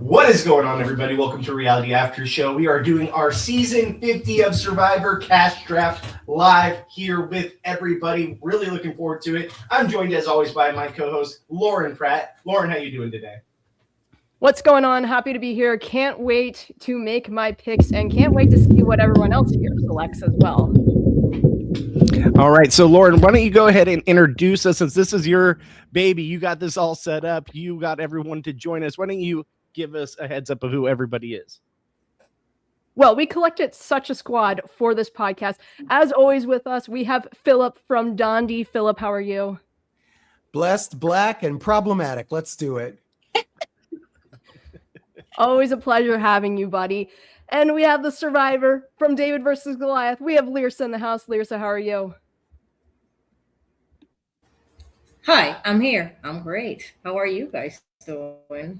What is going on, everybody? Welcome to Reality After Show. We are doing our season 50 of Survivor Cash Draft live here with everybody. Really looking forward to it. I'm joined, as always, by my co-host, Lauren Pratt. Lauren, how you doing today? What's going on? Happy to be here. Can't wait to make my picks and can't wait to see what everyone else here selects as well. All right, so Lauren, why don't you go ahead and introduce us, since this is your baby. You got this all set up. You got everyone to join us. Why don't you give us a heads up of who everybody is? Well, we collected such a squad for this podcast. As always with us, we have Phillip from DONDI. Phillip, how are you? Blessed, black, and problematic. Let's do it. Always a pleasure having you, buddy. And we have the survivor from David versus Goliath. We have Lyrsa in the house. Lyrsa, how are you? Hi, I'm here. I'm great. How are you guys doing?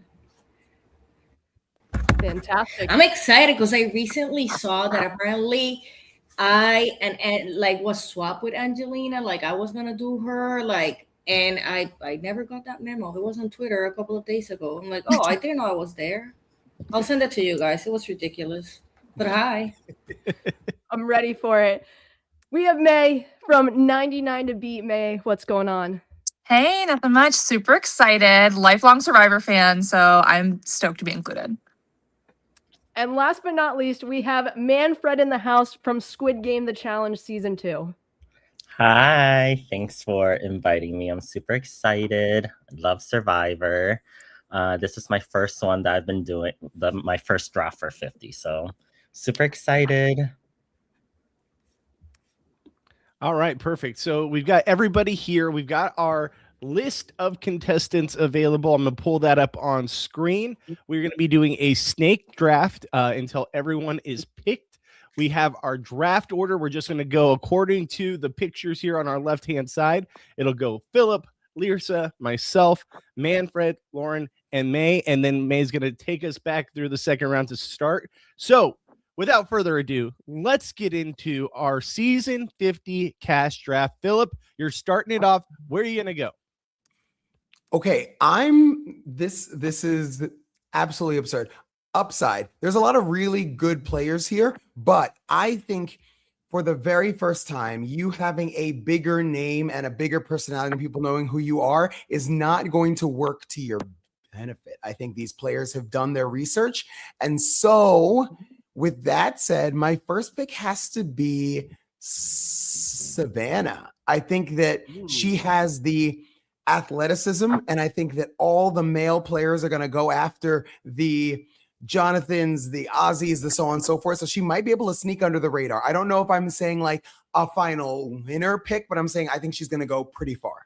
Fantastic. I'm excited because I recently saw that apparently I was swapped with Angelina. Like I was gonna do her, and I never got that memo. It was on Twitter a couple of days ago. I'm like, oh, I didn't know I was there. I'll send it to you guys. It was ridiculous. But hi. I'm ready for it. We have May from 99 to Beat. May, what's going on? Hey, nothing much. Super excited. Lifelong Survivor fan, so I'm stoked to be included. And last but not least, we have Manfred in the house from Squid Game, The Challenge Season 2. Hi, thanks for inviting me. I'm super excited. I love Survivor. This is my first one that I've been doing, my first draft for 50, so super excited. All right, perfect. So we've got everybody here. We've got our list of contestants available. I'm going to pull that up on screen. We're going to be doing a snake draft until everyone is picked. We have our draft order. We're just going to go according to the pictures here on our left-hand side. It'll go Phillip, Lyrsa, myself, Manfred, Lauren, and May. And then May's going to take us back through the second round to start. So without further ado, let's get into our season 50 cash draft. Phillip, you're starting it off. Where are you going to go? Okay, this is absolutely absurd. Upside, there's a lot of really good players here, but I think for the very first time, you having a bigger name and a bigger personality and people knowing who you are is not going to work to your benefit. I think these players have done their research. And so with that said, my first pick has to be Savannah. I think that she has the athleticism, and I think that all the male players are going to go after the Jonathans, the Ozzies, the so on and so forth. So she might be able to sneak under the radar. I don't know if I'm saying like a final winner pick, but I'm saying I think she's going to go pretty far.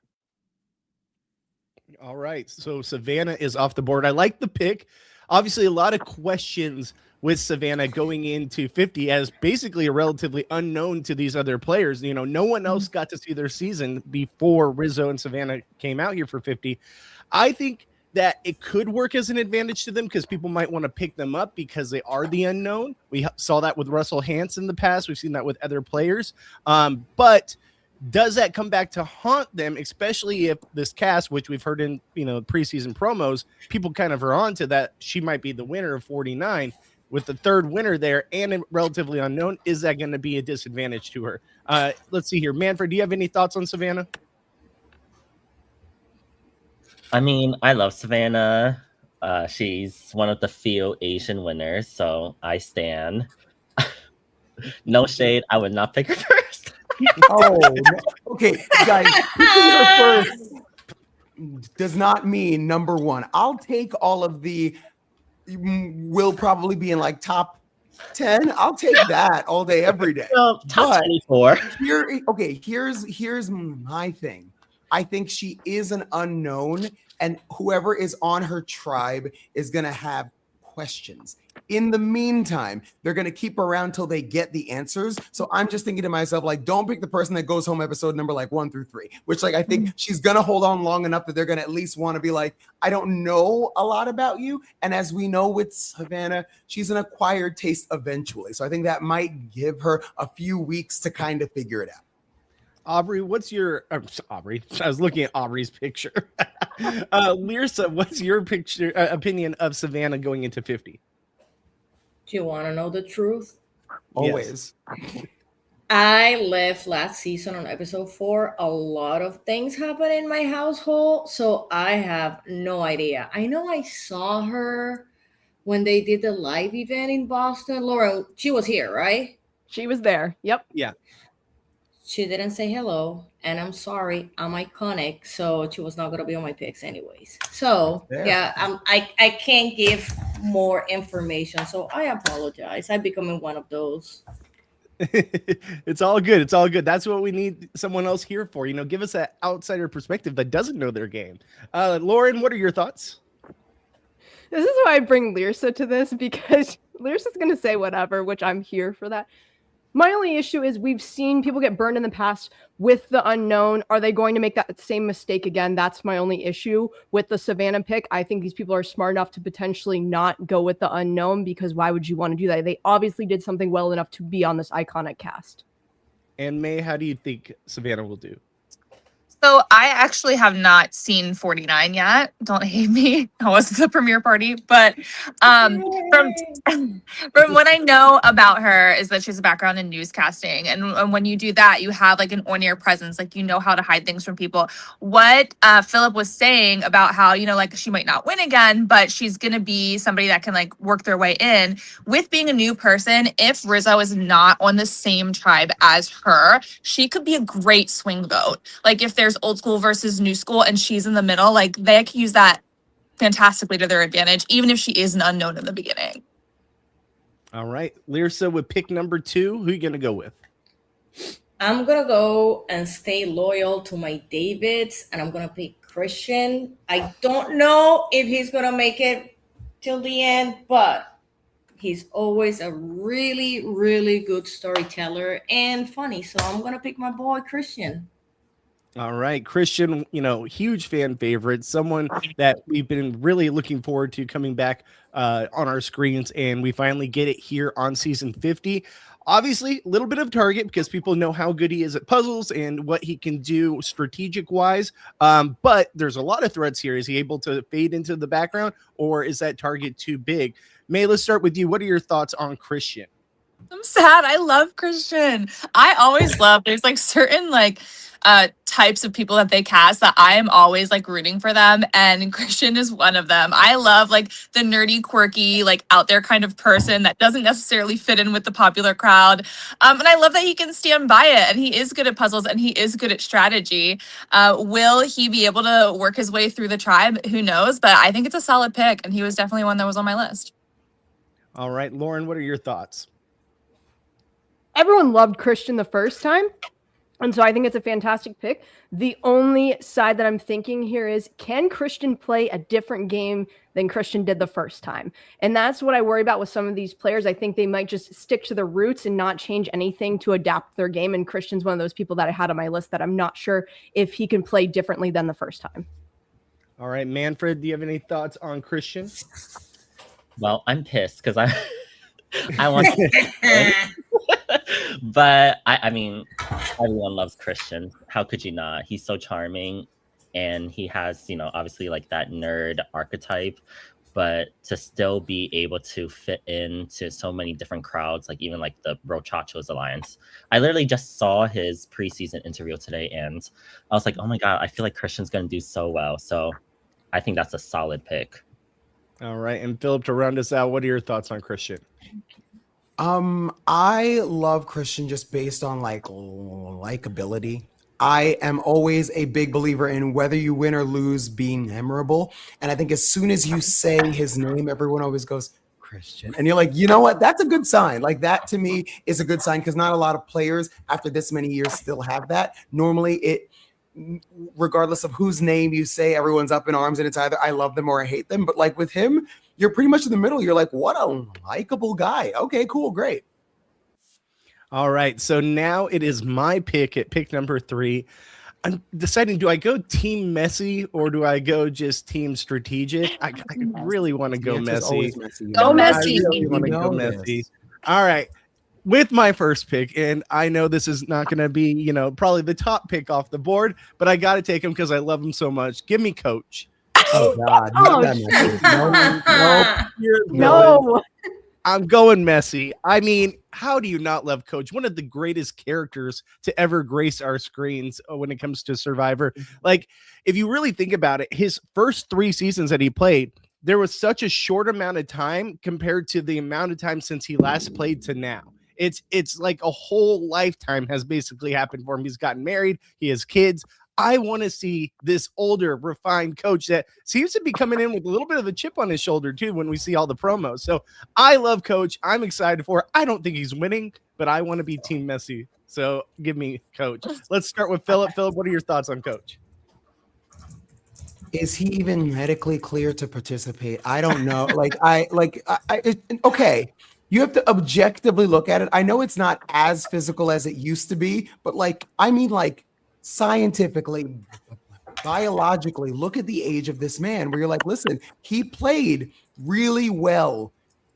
All right. So Savannah is off the board. I like the pick. Obviously, a lot of questions with Savannah going into 50 as basically a relatively unknown to these other players. You know, no one else got to see their season before Rizzo and Savannah came out here for 50. I think that it could work as an advantage to them because people might want to pick them up because they are the unknown. We saw that with Russell Hantz in the past. We've seen that with other players. But does that come back to haunt them, especially if this cast, which we've heard in, preseason promos, people kind of are on to that she might be the winner of 49 with the third winner there and a relatively unknown. Is that going to be a disadvantage to her? Let's see here. Manfred, do you have any thoughts on Savannah? I mean, I love Savannah. She's one of the few Asian winners, so I stan. No shade. I would not pick her first. Oh, no. Okay, guys, picking her first does not mean number one. I'll take all of the will probably be in like top 10. I'll take that all day, every day. Well, top 24. Here's my thing. I think she is an unknown, and whoever is on her tribe is going to have questions. In the meantime, they're going to keep her around till they get the answers. So I'm just thinking to myself, like, don't pick the person that goes home episode number like 1 through 3, which like I think she's going to hold on long enough that they're going to at least want to be like, I don't know a lot about you. And as we know with Savannah, she's an acquired taste eventually. So I think that might give her a few weeks to kind of figure it out. Aubrey, what's your Aubrey? I was looking at Aubrey's picture. Lyrsa, what's your opinion of Savannah going into 50? Do you want to know the truth? Always. I left last season on episode 4. A lot of things happened in my household, so I have no idea. I know I saw her when they did the live event in Boston. Laura, she was here, right? She was there. Yep. Yeah. She didn't say hello, and I'm sorry, I'm iconic, so she was not gonna be on my picks anyways. So yeah, I can't give more information, so I apologize. I'm becoming one of those. It's all good. It's all good. That's what we need someone else here for. Give us that outsider perspective that doesn't know their game. Lauren, what are your thoughts? This is why I bring Lyrsa to this, because Lyrsa's going to say whatever, which I'm here for that. My only issue is we've seen people get burned in the past with the unknown. Are they going to make that same mistake again? That's my only issue with the Savannah pick. I think these people are smart enough to potentially not go with the unknown, because why would you want to do that? They obviously did something well enough to be on this iconic cast. And May, how do you think Savannah will do? So I actually have not seen 49 yet. Don't hate me. I wasn't the premiere party, but from what I know about her is that she has a background in newscasting, and when you do that, you have like an on-air presence, like you know how to hide things from people. What Phillip was saying about how like she might not win again, but she's gonna be somebody that can like work their way in. With being a new person, if Rizzo is not on the same tribe as her, she could be a great swing vote. Like if there's old school versus new school and she's in the middle, like they can use that fantastically to their advantage, even if she is an unknown in the beginning. All right, Lyrsa with pick number 2. Who are you gonna go with? I'm gonna go and stay loyal to my Davids, and I'm gonna pick Christian. I don't know if he's gonna make it till the end, but he's always a really, really good storyteller and funny. So I'm gonna pick my boy Christian. All right, Christian, huge fan favorite, someone that we've been really looking forward to coming back on our screens, and we finally get it here on season 50. Obviously, a little bit of target because people know how good he is at puzzles and what he can do strategic-wise, but there's a lot of threats here. Is he able to fade into the background, or is that target too big? May, let's start with you. What are your thoughts on Christian? I'm sad. I love Christian. I always love, there's like certain types of people that they cast that I am always like rooting for them, and Christian is one of them. I love like the nerdy, quirky, like out there kind of person that doesn't necessarily fit in with the popular crowd. And I love that he can stand by it, and he is good at puzzles and he is good at strategy. Will he be able to work his way through the tribe? Who knows? But I think it's a solid pick, and he was definitely one that was on my list. All right, Lauren, what are your thoughts? Everyone loved Christian the first time, and so I think it's a fantastic pick. The only side that I'm thinking here is, can Christian play a different game than Christian did the first time? And that's what I worry about with some of these players. I think they might just stick to the roots and not change anything to adapt their game. And Christian's one of those people that I had on my list that I'm not sure if he can play differently than the first time. All right, Manfred, do you have any thoughts on Christian? Well, I'm pissed because I want to but I mean, everyone loves Christian. How could you not? He's so charming, and he has, obviously like that nerd archetype, but to still be able to fit into so many different crowds, like even like the Brochachos Alliance. I literally just saw his preseason interview today, and I was like, oh my God, I feel like Christian's going to do so well. So I think that's a solid pick. All right. And Phillip, to round us out, what are your thoughts on Christian? I love Christian just based on likability. I am always a big believer in whether you win or lose being memorable. And I think as soon as you say his name, everyone always goes, Christian. And you're like, you know what? That's a good sign. Like that to me is a good sign, because not a lot of players after this many years still have that. Normally regardless of whose name you say, everyone's up in arms and it's either I love them or I hate them. But like with him, you're pretty much in the middle. You're like, what a likable guy. Okay, cool, great. All right, so now it is my pick at pick number 3. I'm deciding, do I go team messy or do I go just team strategic? I really want to go messy. Go messy. I really want to go messy. All right. with my first pick, and I know this is not going to be, probably the top pick off the board, but I got to take him because I love him so much. Give me Coach. Oh God! Oh, Not that much. No. I'm going messy. I mean, how do you not love Coach? One of the greatest characters to ever grace our screens when it comes to Survivor. Like, if you really think about it, his first 3 seasons that he played, there was such a short amount of time compared to the amount of time since he last played to now. It's like a whole lifetime has basically happened for him. He's gotten married. He has kids. I want to see this older, refined Coach that seems to be coming in with a little bit of a chip on his shoulder, too, when we see all the promos. So I love Coach. I'm excited for it. I don't think he's winning, but I want to be Team Messi. So give me Coach. Let's start with Phillip. Phillip, what are your thoughts on Coach? Is he even medically clear to participate? I don't know. Okay. You have to objectively look at it. I know it's not as physical as it used to be, but scientifically, biologically, look at the age of this man where you're like, listen, he played really well,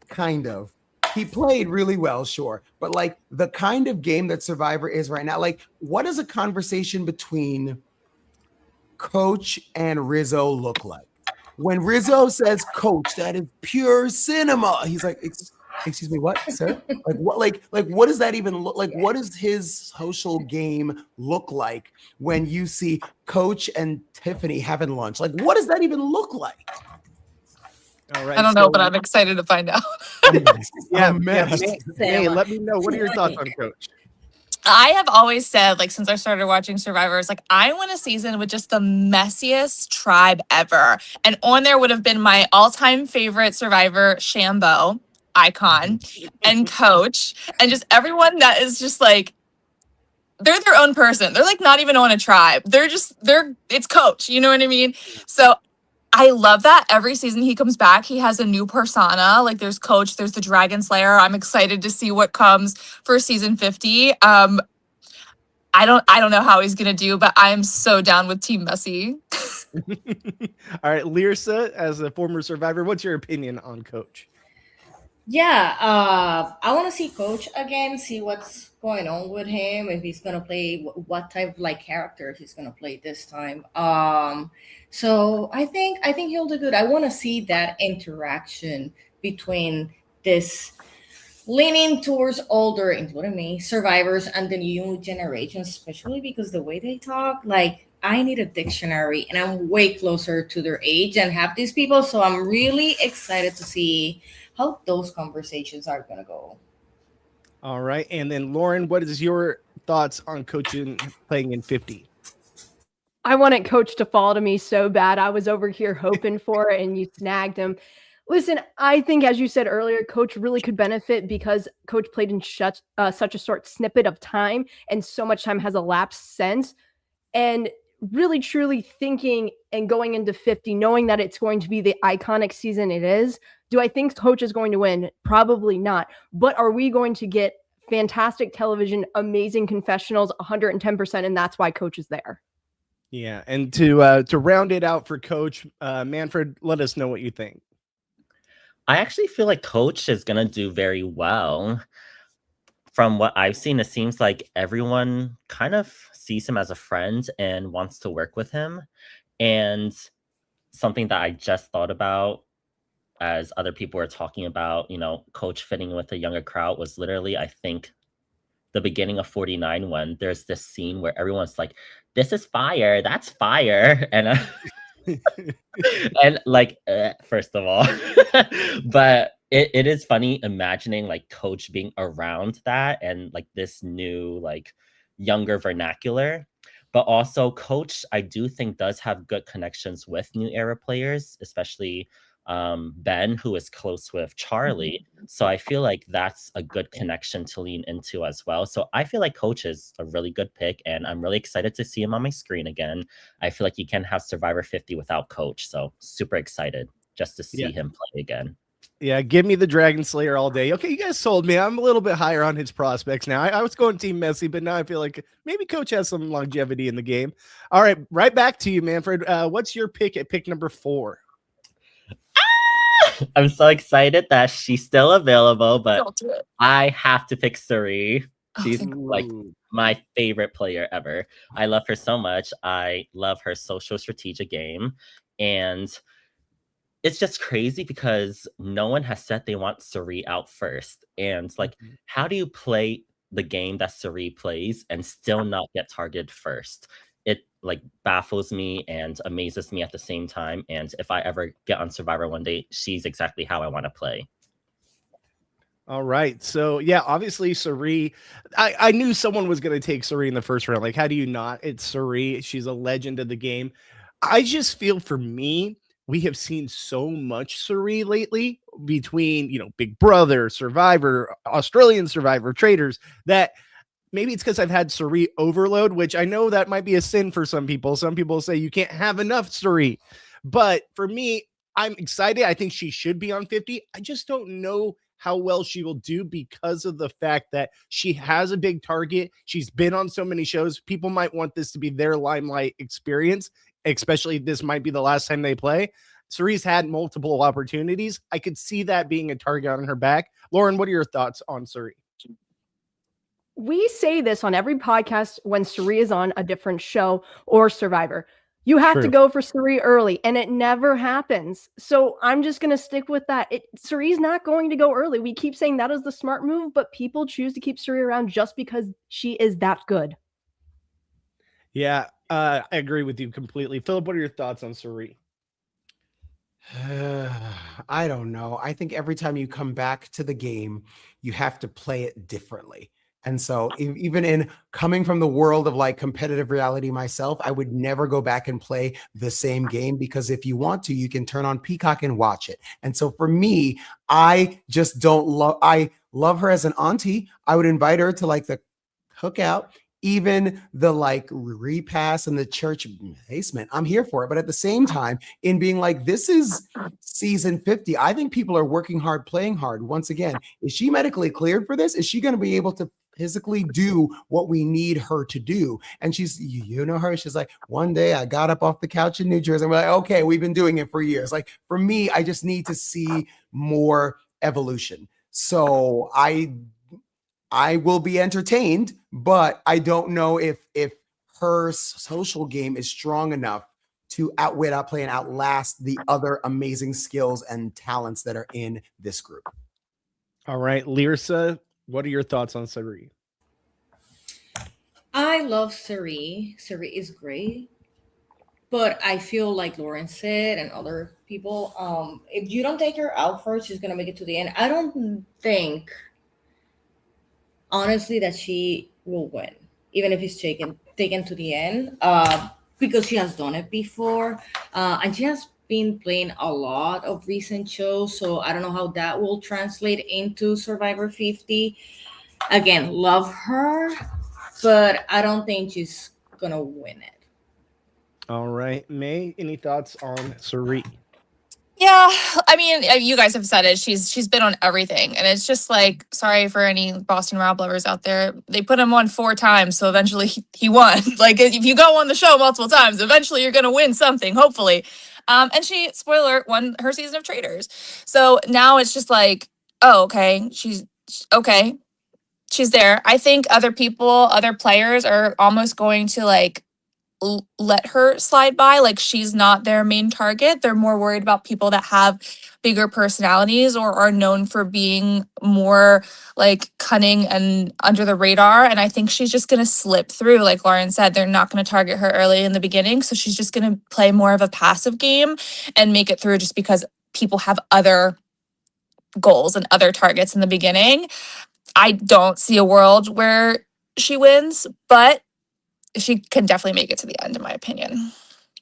kind of. He played really well, sure. But the kind of game that Survivor is right now, what does a conversation between Coach and Rizzo look like? When Rizzo says, Coach, that is pure cinema. He's like, excuse me, what, sir? What does that even look like? What does his social game look like when you see Coach and Tiffany having lunch? What does that even look like? All right. I don't know, but I'm excited to find out. Yeah. Hey, let me know. What are your thoughts on Coach? I have always said, since I started watching Survivor, it's I want a season with just the messiest tribe ever. And on there would have been my all-time favorite Survivor, Shambo, Icon, and Coach, and just everyone that is just they're their own person. They're not even on a tribe. It's Coach. You know what I mean? So I love that every season he comes back, he has a new persona. There's Coach, there's the Dragon Slayer. I'm excited to see what comes for season 50. I don't know how he's gonna do, but I'm so down with Team Messi. All right, Lyrsa, as a former Survivor, what's your opinion on Coach? Yeah, I want to see Coach again, see what's going on with him, if he's gonna play what type of character he's gonna play this time. So I think he'll do good. I want to see that interaction between this leaning towards older, including me, survivors and the new generation, especially because the way they talk, I need a dictionary and I'm way closer to their age and have these people. So I'm really excited to see how those conversations are going to go. All right. And then Lauren, what is your thoughts on coaching playing in 50? I wanted Coach to fall to me so bad. I was over here hoping for it and you snagged him. Listen, I think, as you said earlier, Coach really could benefit because Coach played in such a short snippet of time and so much time has elapsed since. And really, truly thinking and going into 50, knowing that it's going to be the iconic season it is, do I think Coach is going to win? Probably not. But are we going to get fantastic television, amazing confessionals, 110%, and that's why Coach is there? Yeah, and to round it out for Coach, Manfred, let us know what you think. I actually feel like Coach is going to do very well. From what I've seen, it seems like everyone kind of sees him as a friend and wants to work with him. And something that I just thought about as other people were talking about, Coach fitting with a younger crowd was literally, I think, the beginning of 49 when there's this scene where everyone's like, this is fire, that's fire. And and first of all, but it is funny imagining Coach being around that and this new younger vernacular. But also Coach, I do think, does have good connections with new era players, especially Ben, who is close with Charlie. So I feel like that's a good connection to lean into as well. So I feel like Coach is a really good pick, and I'm really excited to see him on my screen again. I feel like you can have Survivor 50 without Coach. So super excited just to see him play again. Yeah, give me the Dragon Slayer all day. Okay, you guys sold me. I'm a little bit higher on his prospects now. I was going Team Messi, but now I feel like maybe Coach has some longevity in the game. All right, right back to you, Manfred. What's your pick at pick number 4? I'm so excited that she's still available, but Don't do it. I have to pick Suri. She's Okay. like my favorite player ever. I love her so much. I love her social strategic game. And it's just crazy because no one has said they want Suri out first. And like, how do you play the game that Suri plays and still not get targeted first? It like baffles me and amazes me at the same time. And if I ever get on Survivor one day, she's exactly how I want to play. All right. So yeah, obviously Suri, I knew someone was going to take Suri in the first round. Like, how do you not? It's Suri. She's a legend of the game. I just feel for me, we have seen so much Suri lately between, Big Brother, Survivor, Australian Survivor, Traders, that maybe it's because I've had Suri overload, which I know that might be a sin for some people. Some people say you can't have enough Suri. But for me, I'm excited. I think she should be on 50. I just don't know how well she will do because of the fact that she has a big target. She's been on so many shows. People might want this to be their limelight experience, especially this might be the last time they play. Suri's had multiple opportunities. I could see that being a target on her back. Lauren, what are your thoughts on Suri? We say this on every podcast when Suri is on a different show or Survivor. You have to go for Suri early, and it never happens. So I'm just going to stick with that. Suri's not going to go early. We keep saying that is the smart move, but people choose to keep Suri around just because she is that good. Yeah, I agree with you completely. Phillip, what are your thoughts on Suri? I don't know. I think every time you come back to the game, you have to play it differently. And so even in coming from the world of like competitive reality myself, I would never go back and play the same game, because if you want to, you can turn on Peacock and watch it. And so for me, I just don't love, I love her as an auntie. I would invite her to like the cookout, even the like repass in the church basement. I'm here for it. But at the same time, in being like, this is season 50, I think people are working hard, playing hard. Once again, is she medically cleared for this? Is she going to be able to physically do what we need her to do? And she's, you know her, she's like, one day I got up off the couch in New Jersey and we're like, okay, we've been doing it for years. Like for me, I just need to see more evolution. So I will be entertained, but I don't know if her social game is strong enough to outwit, outplay, and outlast the other amazing skills and talents that are in this group. All right, Lyrsa, what are your thoughts on Suri? I love Suri. Suri is great. But I feel like Lauren said and other people, if you don't take her out first, she's going to make it to the end. I don't think, honestly, that she will win, even if it's taken to the end, because she has done it before. And she has been playing a lot of recent shows. So I don't know how that will translate into Survivor 50. Again, love her, but I don't think she's going to win it. All right. May, any thoughts on Suri? Yeah, I mean, you guys have said it. She's been on everything, and it's just like, sorry for any Boston Rob lovers out there. They put him on 4 times, so eventually he won. Like, if you go on the show multiple times, eventually you're gonna win something, hopefully. And she, spoiler, won her season of Traders. So now it's just like, oh, okay, she's okay, she's there. I think other players are almost going to like let her slide by, like she's not their main target. They're more worried about people that have bigger personalities or are known for being more like cunning and under the radar. And I think she's just going to slip through. Like Lauren said, they're not going to target her early in the beginning, so she's just going to play more of a passive game and make it through just because people have other goals and other targets in the beginning. I don't see a world where she wins, but she can definitely make it to the end, in my opinion.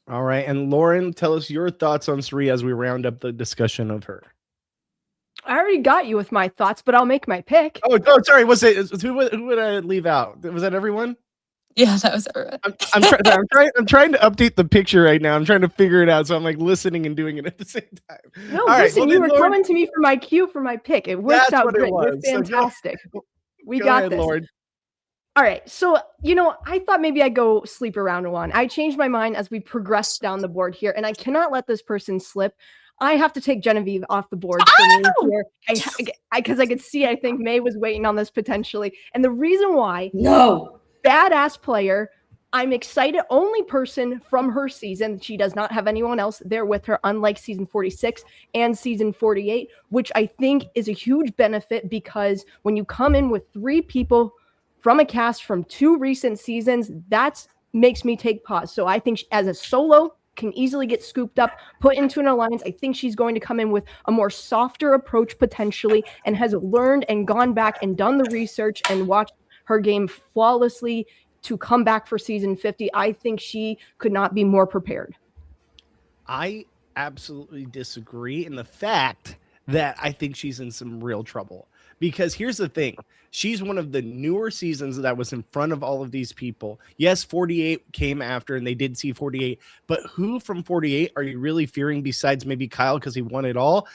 All right. And Lauren, tell us your thoughts on Suri as we round up the discussion of her. I already got you with my thoughts, but I'll make my pick. Oh, sorry. Who would I leave out? Was that everyone? Yeah, that was everyone. I'm trying to update the picture right now. I'm trying to figure it out. So I'm like listening and doing it at the same time. No, listen, you were coming to me for my cue for my pick. It worked out great. You're fantastic. We got this. Lord. All right. So, I thought maybe I'd go sleep around one. I changed my mind as we progressed down the board here, and I cannot let this person slip. I have to take Genevieve off the board for me here. Because I could see, I think May was waiting on this potentially. And the reason why, No. badass player, I'm excited, only person from her season. She does not have anyone else there with her, unlike season 46 and season 48, which I think is a huge benefit because when you come in with 3 people from a cast from 2 recent seasons, that makes me take pause. So I think as a solo, can easily get scooped up, put into an alliance. I think she's going to come in with a more softer approach potentially and has learned and gone back and done the research and watched her game flawlessly to come back for season 50. I think she could not be more prepared. I absolutely disagree in the fact that I think she's in some real trouble. Because here's the thing. She's one of the newer seasons that was in front of all of these people. Yes, 48 came after, and they did see 48. But who from 48 are you really fearing besides maybe Kyle because he won it all?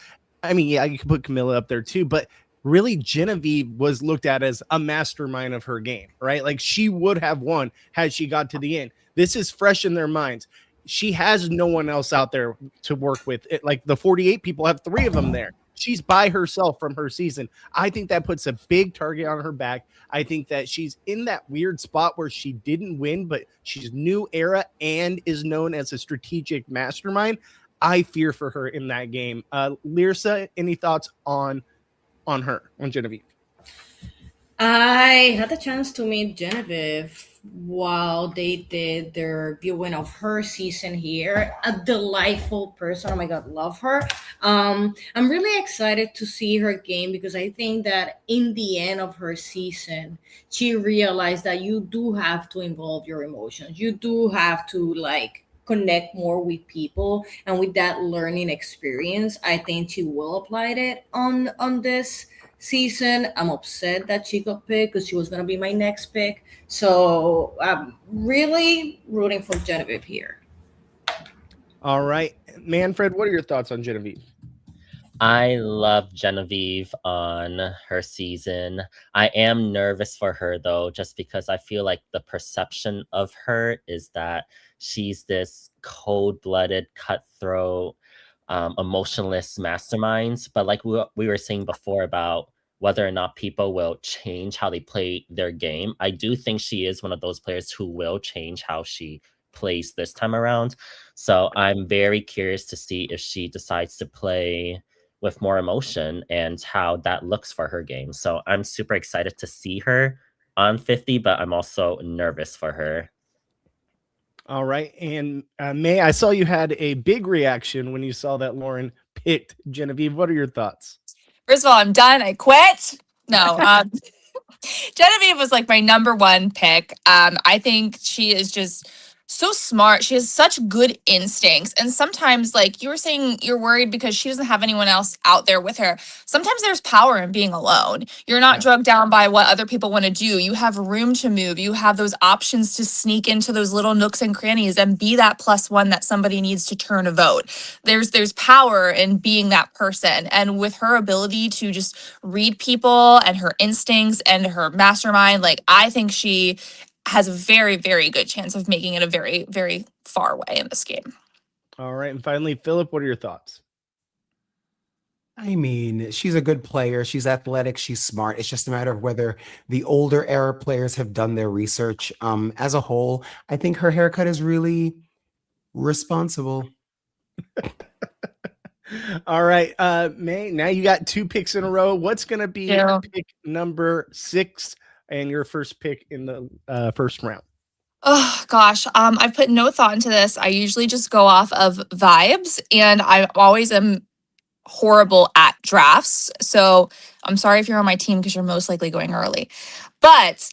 I mean, yeah, you could put Camilla up there too. But really, Genevieve was looked at as a mastermind of her game, right? Like she would have won had she got to the end. This is fresh in their minds. She has no one else out there to work with. Like the 48 people have 3 of them there. She's by herself from her season. I think that puts a big target on her back. I think that she's in that weird spot where she didn't win, but she's new era and is known as a strategic mastermind. I fear for her in that game. Lyrsa, any thoughts on her, on Genevieve? I had the chance to meet Genevieve while they did their viewing of her season here. A delightful person. Oh my God, love her. I'm really excited to see her game because I think that in the end of her season, she realized that you do have to involve your emotions. You do have to connect more with people, and with that learning experience, I think she will apply it on this season. I'm upset that she got picked because she was going to be my next pick. So I'm really rooting for Genevieve here. All right. Manfred, what are your thoughts on Genevieve? I love Genevieve on her season. I am nervous for her, though, just because I feel like the perception of her is that she's this cold-blooded, cutthroat, emotionless masterminds. But like we were saying before about whether or not people will change how they play their game, I do think she is one of those players who will change how she plays this time around. So I'm very curious to see if she decides to play with more emotion and how that looks for her game. So I'm super excited to see her on 50, but I'm also nervous for her. All right. And May, I saw you had a big reaction when you saw that Lauren picked Genevieve. What are your thoughts? First of all, I'm done. I quit. No, Genevieve was like my number 1 pick. I think she is just so smart. She has such good instincts. And sometimes, like you were saying, you're worried because she doesn't have anyone else out there with her. Sometimes there's power in being alone. You're not drugged down by what other people want to do. You have room to move. You have those options to sneak into those little nooks and crannies and be that +1 that somebody needs to turn a vote. There's power in being that person. And with her ability to just read people and her instincts and her mastermind, like I think she has a very, very good chance of making it a very, very far way in this game. All right. And finally, Phillip, what are your thoughts? I mean, she's a good player. She's athletic. She's smart. It's just a matter of whether the older era players have done their research. As a whole, I think her haircut is really responsible. All right. May, now you got 2 picks in a row. What's going to be pick number 6 and your first pick in the first round? Oh gosh, I've put no thought into this. I usually just go off of vibes, and I always am horrible at drafts. So I'm sorry if you're on my team because you're most likely going early. But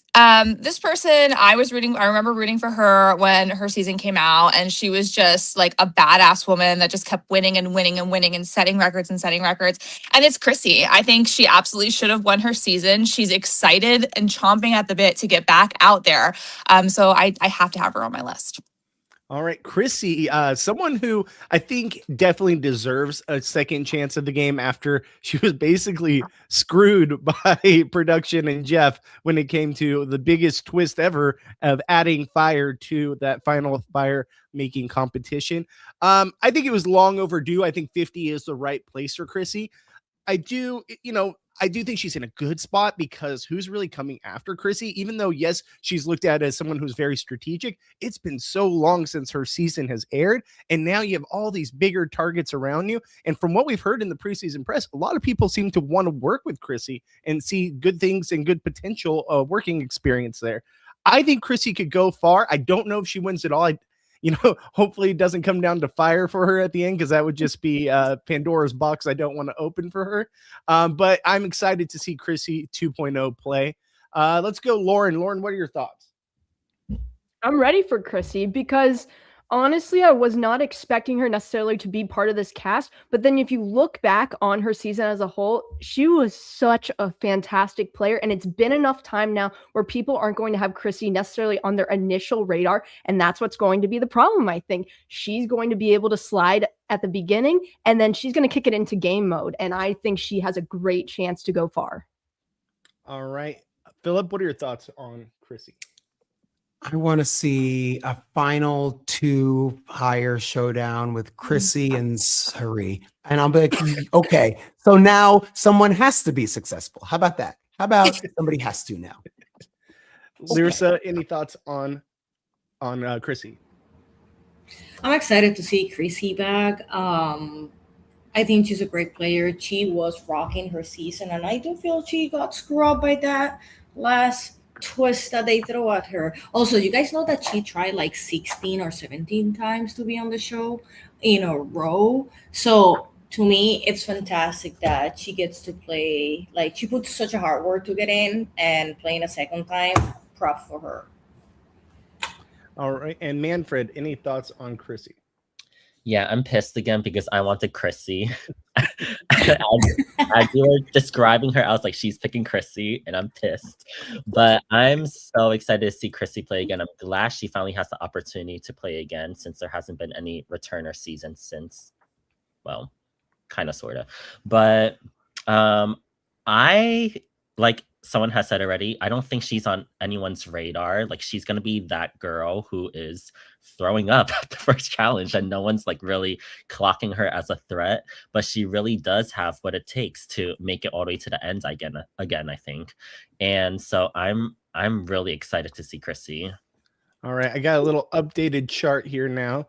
this person, I remember rooting for her when her season came out, and she was just like a badass woman that just kept winning and winning and winning and setting records and setting records. And it's Chrissy. I think she absolutely should have won her season. She's excited and chomping at the bit to get back out there. So I have to have her on my list. All right, Chrissy, someone who I think definitely deserves a second chance of the game after she was basically screwed by production and Jeff when it came to the biggest twist ever of adding fire to that final fire making competition. I think it was long overdue. I think 50 is the right place for Chrissy. I do think she's in a good spot because who's really coming after Chrissy? Even though, yes, she's looked at as someone who's very strategic, it's been so long since her season has aired. And now you have all these bigger targets around you. And from what we've heard in the preseason press, a lot of people seem to want to work with Chrissy and see good things and good potential working experience there. I think Chrissy could go far. I don't know if she wins it all. Hopefully it doesn't come down to fire for her at the end because that would just be Pandora's box I don't want to open for her. But I'm excited to see Chrissy 2.0 play. Let's go, Lauren. Lauren, what are your thoughts? I'm ready for Chrissy because honestly, I was not expecting her necessarily to be part of this cast. But then if you look back on her season as a whole, she was such a fantastic player. And it's been enough time now where people aren't going to have Chrissy necessarily on their initial radar. And that's what's going to be the problem, I think. She's going to be able to slide at the beginning, and then she's going to kick it into game mode. And I think she has a great chance to go far. All right. Phillip, what are your thoughts on Chrissy? I want to see a final 2 higher showdown with Chrissy and Suri. And I'll be like, okay, so now someone has to be successful. How about that? How about somebody has to now? Lyrsa, any thoughts on Chrissy? I'm excited to see Chrissy back. I think she's a great player. She was rocking her season, and I do feel she got screwed up by that last twist that they throw at her. Also, you guys know that she tried like 16 or 17 times to be on the show in a row. So to me, it's fantastic that she gets to play. Like, she put such a hard work to get in, and playing a second time, prop for her. All right. And Manfred, any thoughts on Chrissy? Yeah, I'm pissed again because I wanted Chrissy. As you were describing her, I was like, she's picking Chrissy, and I'm pissed. But I'm so excited to see Chrissy play again. I'm glad she finally has the opportunity to play again since there hasn't been any returner season since, well, kind of, sort of. But I, like someone has said already, I don't think she's on anyone's radar. Like, she's going to be that girl who is throwing up at the first challenge and no one's like really clocking her as a threat, but she really does have what it takes to make it all the way to the end again, I think. And so I'm really excited to see Chrissy. All right, I got a little updated chart here now,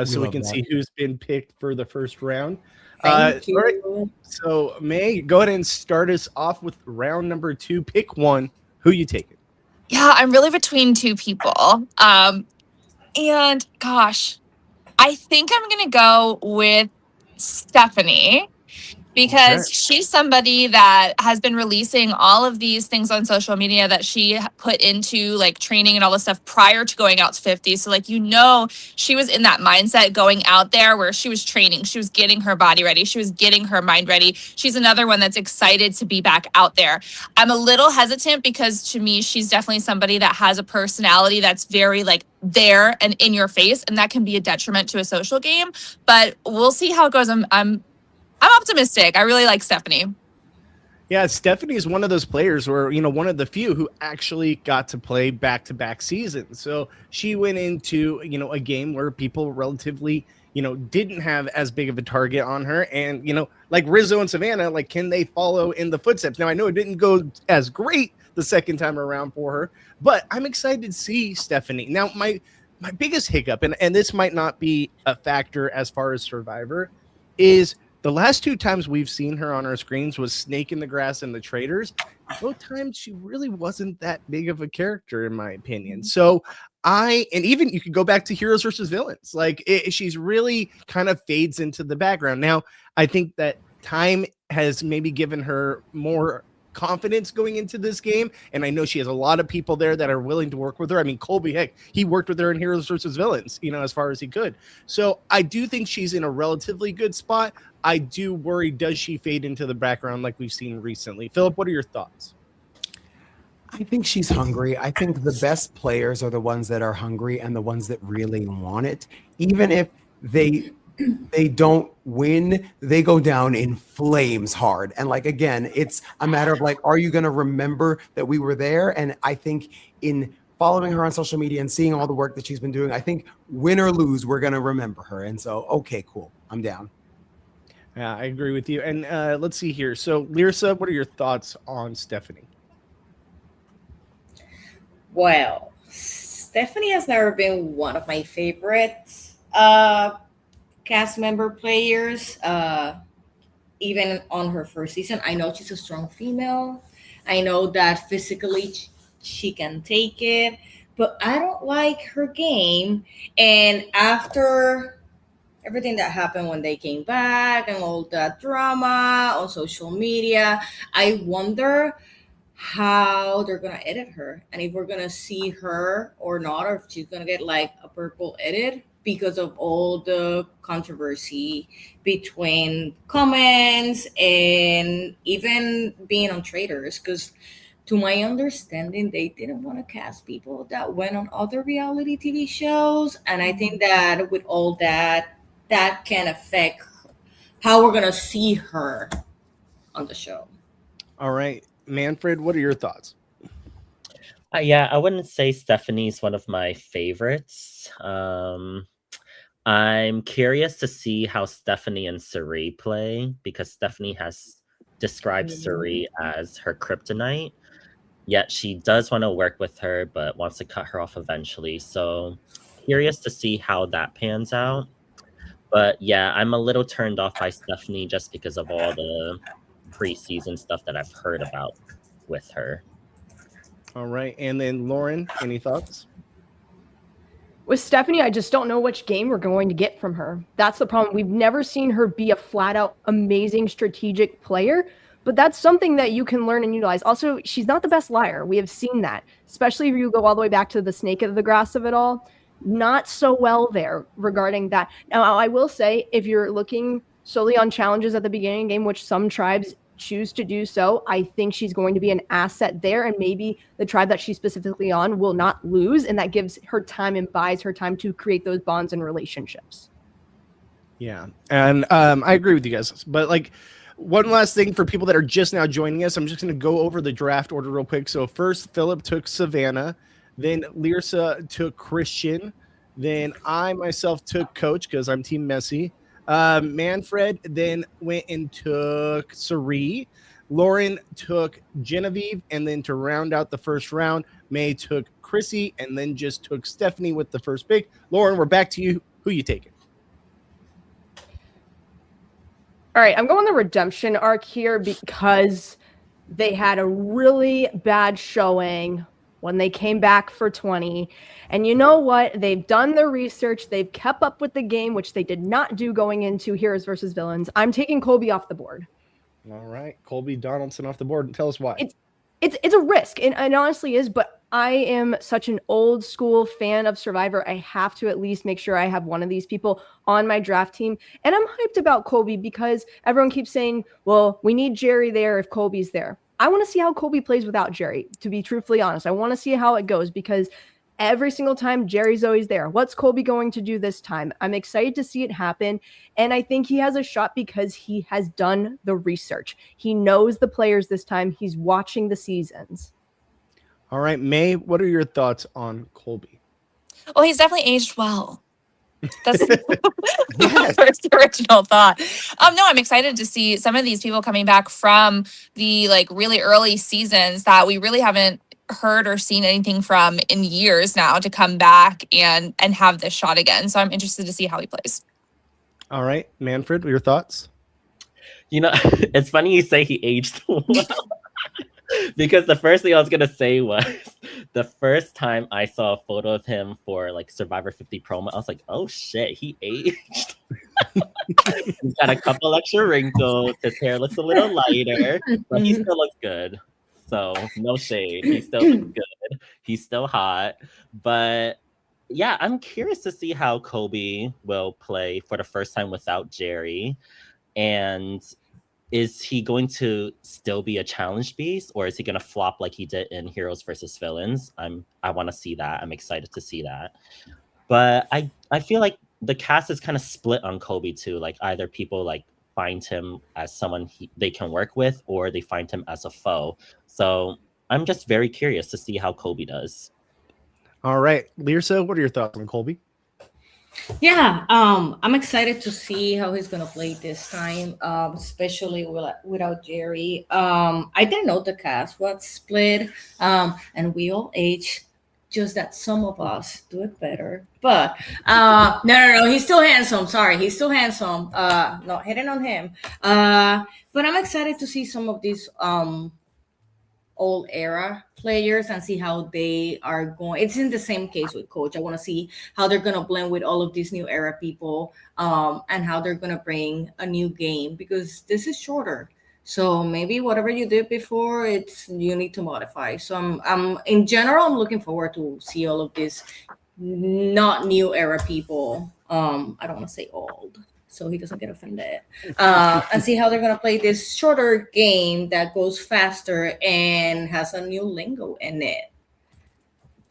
so we can see who's been picked for the first round. Thank you. All right. So May, go ahead and start us off with round number 2. Pick one. Who you taking? Yeah, I'm really between 2 people. And gosh, I think I'm going to go with Stephanie because she's somebody that has been releasing all of these things on social media that she put into like training and all this stuff prior to going out to 50. So like, she was in that mindset going out there where she was training, she was getting her body ready, she was getting her mind ready. She's another one that's excited to be back out there. I'm a little hesitant because to me, she's definitely somebody that has a personality that's very like there and in your face, and that can be a detriment to a social game, but we'll see how it goes. I'm optimistic. I really like Stephanie. Yeah, Stephanie is one of those players where, one of the few who actually got to play back-to-back seasons. So she went into, a game where people relatively, didn't have as big of a target on her. And, like Rizzo and Savannah, like, can they follow in the footsteps? Now, I know it didn't go as great the second time around for her, but I'm excited to see Stephanie. Now, my biggest hiccup, and this might not be a factor as far as Survivor, is the last 2 times we've seen her on our screens was Snake in the Grass and the Traders. Both times she really wasn't that big of a character, in my opinion. So and even you could go back to Heroes versus Villains. Like, she's really kind of fades into the background. Now, I think that time has maybe given her more confidence going into this game, and I know she has a lot of people there that are willing to work with her. I mean, Colby, heck, he worked with her in Heroes versus Villains, as far as he could. So I do think she's in a relatively good spot. I do worry, does she fade into the background like we've seen recently? Phillip, what are your thoughts? I think she's hungry. I think the best players are the ones that are hungry and the ones that really want it. Even if they don't win, they go down in flames hard. And like, again, it's a matter of like, are you going to remember that we were there? And I think in following her on social media and seeing all the work that she's been doing, I think win or lose, we're going to remember her. And so, okay, cool. I'm down. Yeah, I agree with you. And let's see here. So, Lyrsa, what are your thoughts on Stephanie? Well, Stephanie has never been one of my favorites cast member players. Even on her first season, I know she's a strong female. I know that physically she can take it, but I don't like her game. And after everything that happened when they came back and all that drama on social media, I wonder how they're gonna edit her and if we're gonna see her or not, or if she's gonna get like a purple edit because of all the controversy between comments and even being on traders. Because to my understanding, they didn't want to cast people that went on other reality TV shows, and I think that with all that can affect how we're gonna see her on the show. All right, Manfred, what are your thoughts? Yeah, I wouldn't say Stephanie's one of my favorites. I'm curious to see how Stephanie and Suri play, because Stephanie has described Suri as her kryptonite, yet she does want to work with her but wants to cut her off eventually. So curious to see how that pans out. But yeah, I'm a little turned off by Stephanie just because of all the preseason stuff that I've heard about with her. All right. And then Lauren, any thoughts? With Stephanie, I just don't know which game we're going to get from her. That's the problem. We've never seen her be a flat out amazing strategic player, but that's something that you can learn and utilize. Also, she's not the best liar. We have seen that, especially if you go all the way back to the snake of the grass of it all. Not so well there regarding that. Now, I will say, if you're looking solely on challenges at the beginning of the game, which some tribes choose to do so, I think she's going to be an asset there, and maybe the tribe that she's specifically on will not lose, and that gives her time and buys her time to create those bonds and relationships. Yeah, and I agree with you guys. But like, one last thing for people that are just now joining us, I'm just going to go over the draft order real quick. So first, Phillip took Savannah, then Lyrsa took Christian, then I myself took Coach because I'm Team Messi. Manfred then went and took Suri. Lauren took Genevieve, and then to round out the first round, May took Chrissy, and then just took Stephanie with the first pick. Lauren, we're back to you. Who you taking? All right, I'm going the redemption arc here because they had a really bad showing when they came back for 20. And you know what? They've done their research. They've kept up with the game, which they did not do going into Heroes versus Villains. I'm taking Colby off the board. All right, Colby Donaldson off the board. And tell us why. It's a risk, and it honestly is, but I am such an old school fan of Survivor. I have to at least make sure I have one of these people on my draft team. And I'm hyped about Colby because everyone keeps saying, well, we need Jerry there if Colby's there. I want to see how Colby plays without Jerry, to be truthfully honest. I want to see how it goes because every single time Jerry's always there. What's Colby going to do this time? I'm excited to see it happen. And I think he has a shot because he has done the research. He knows the players this time. He's watching the seasons. All right, May, what are your thoughts on Colby? Well, he's definitely aged well. That's my first original thought. No, I'm excited to see some of these people coming back from the like really early seasons that we really haven't heard or seen anything from in years now to come back and have this shot again. So I'm interested to see how he plays. All right, Manfred, your thoughts? You know, it's funny you say he aged well. Because the first thing I was going to say was the first time I saw a photo of him for like Survivor 50 promo, I was like, oh shit, he aged. He's got a couple extra wrinkles. His hair looks a little lighter, but he still looks good. So no shade. He still looks good. He's still hot. But yeah, I'm curious to see how Colby will play for the first time without Jerry. And is he going to still be a challenge beast, or is he going to flop like he did in Heroes versus Villains? I want to see that. I'm excited to see that. But I feel like the cast is kind of split on Kobe too. Like either people like find him as someone they can work with, or they find him as a foe. So I'm just very curious to see how Kobe does. All right, Lyrsa, what are your thoughts on Colby? Yeah, I'm excited to see how he's gonna play this time, especially without Jerry. I didn't know the cast was split, and we all age. Just that some of us do it better, but no, he's still handsome. Sorry, he's still handsome. Not hitting on him. But I'm excited to see some of these old era players and see how they are going. It's in the same case with Coach. I want to see how they're going to blend with all of these new era people, and how they're going to bring a new game, because this is shorter. So maybe whatever you did before, you need to modify. So I'm in general, I'm looking forward to see all of these not new era people. I don't want to say old, so he doesn't get offended. And see how they're going to play this shorter game that goes faster and has a new lingo in it.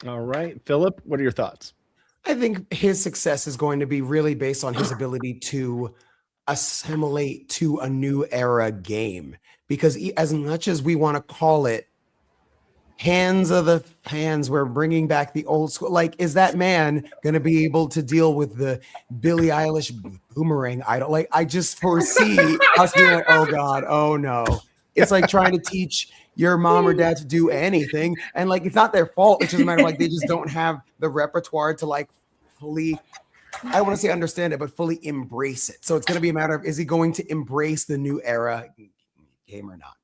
All right, Phillip, what are your thoughts? I think his success is going to be really based on his ability to assimilate to a new era game, because as much as we want to call it hands of the fans, we're bringing back the old school. Like, is that man going to be able to deal with the Billie Eilish boomerang idol? Like, I just foresee us being like, oh God, oh no. It's like trying to teach your mom or dad to do anything, and like it's not their fault. It's just a matter of like they just don't have the repertoire to like fully, I don't want to say understand it, but fully embrace it. So it's going to be a matter of, is he going to embrace the new era game or not?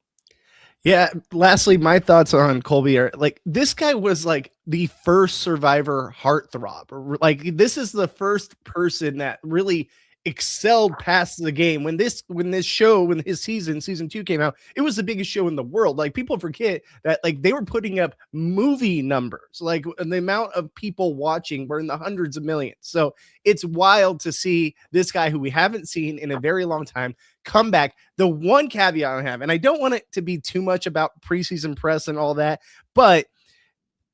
Yeah. Lastly, my thoughts on Colby are like, this guy was like the first Survivor heartthrob. Like, this is the first person that really excelled past the game. When his season 2 came out, it was the biggest show in the world. Like, people forget that like they were putting up movie numbers, like the amount of people watching were in the hundreds of millions. So it's wild to see this guy who we haven't seen in a very long time come back. The one caveat I have, and I don't want it to be too much about preseason press and all that, but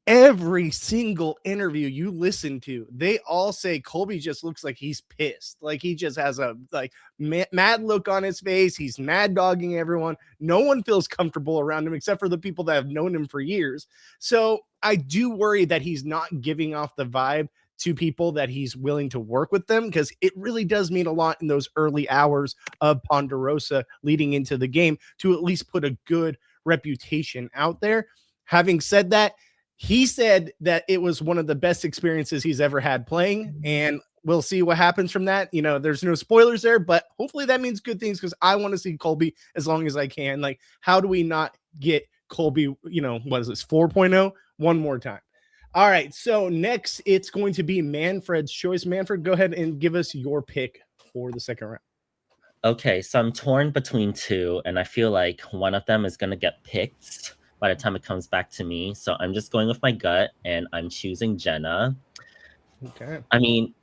every single interview you listen to, they all say Colby just looks like he's pissed. Like, he just has a like mad look on his face. He's mad dogging everyone. No one feels comfortable around him except for the people that have known him for years. So I do worry that he's not giving off the vibe to people that he's willing to work with them, because it really does mean a lot in those early hours of Ponderosa leading into the game to at least put a good reputation out there. Having said that, he said that it was one of the best experiences he's ever had playing, and we'll see what happens from that. You know, there's no spoilers there, but hopefully that means good things, because I want to see Colby as long as I can. Like, how do we not get Colby, you know, what is this, 4.0 one more time? All right, so next it's going to be Manfred's choice. Manfred, go ahead and give us your pick for the second round. Okay, so I'm torn between two, and I feel like one of them is going to get picked by the time it comes back to me. So I'm just going with my gut, and I'm choosing Jenna. Okay. I mean,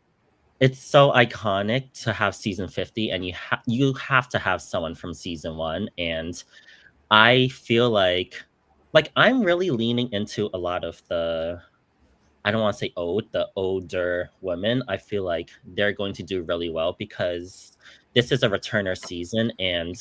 it's so iconic to have season 50, and you have to have someone from season 1. And I feel like I'm really leaning into a lot of the, I don't want to say the older women. I feel like they're going to do really well, because this is a returner season, and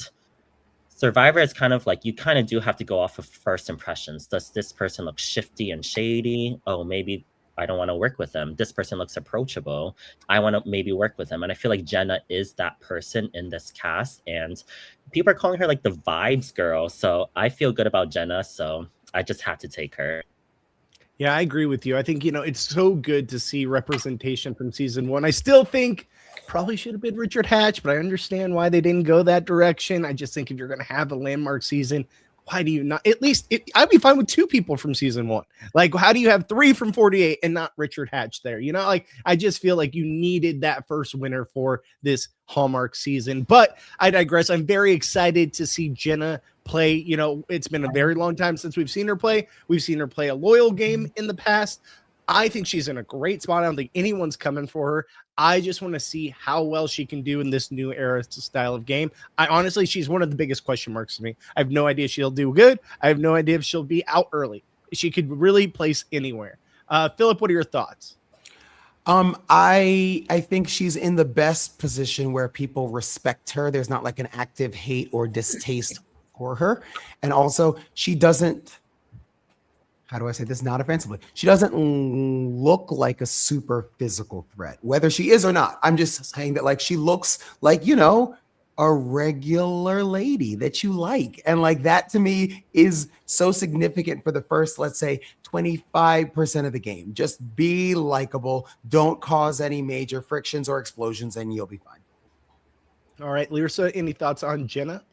Survivor is kind of like, you kind of do have to go off of first impressions. Does this person look shifty and shady? Oh, maybe I don't want to work with them. This person looks approachable. I want to maybe work with them. And I feel like Jenna is that person in this cast, and people are calling her like the vibes girl. So I feel good about Jenna. So I just had to take her. Yeah, I agree with you. I think, you know, it's so good to see representation from season 1. I still think probably should have been Richard Hatch, but I understand why they didn't go that direction. I just think if you're going to have a landmark season, why do you not at least I'd be fine with 2 people from season 1. Like, how do you have 3 from 48 and not Richard Hatch there? You know, like, I just feel like you needed that first winner for this Hallmark season. But I digress. I'm very excited to see Jenna play. You know, it's been a very long time since we've seen her play. We've seen her play a loyal game in the past. I think she's in a great spot. I don't think anyone's coming for her. I just want to see how well she can do in this new era style of game. Honestly, she's one of the biggest question marks to me. I have no idea if she'll do good. I have no idea if she'll be out early. She could really place anywhere. Phillip, what are your thoughts? I think she's in the best position where people respect her. There's not like an active hate or distaste for her. And also she doesn't, how do I say this not offensively? She doesn't look like a super physical threat, whether she is or not. I'm just saying that like she looks like, you know, a regular lady that you like. And like that to me is so significant for the first, let's say 25% of the game. Just be likable. Don't cause any major frictions or explosions and you'll be fine. All right, Lyrsa, any thoughts on Jenna?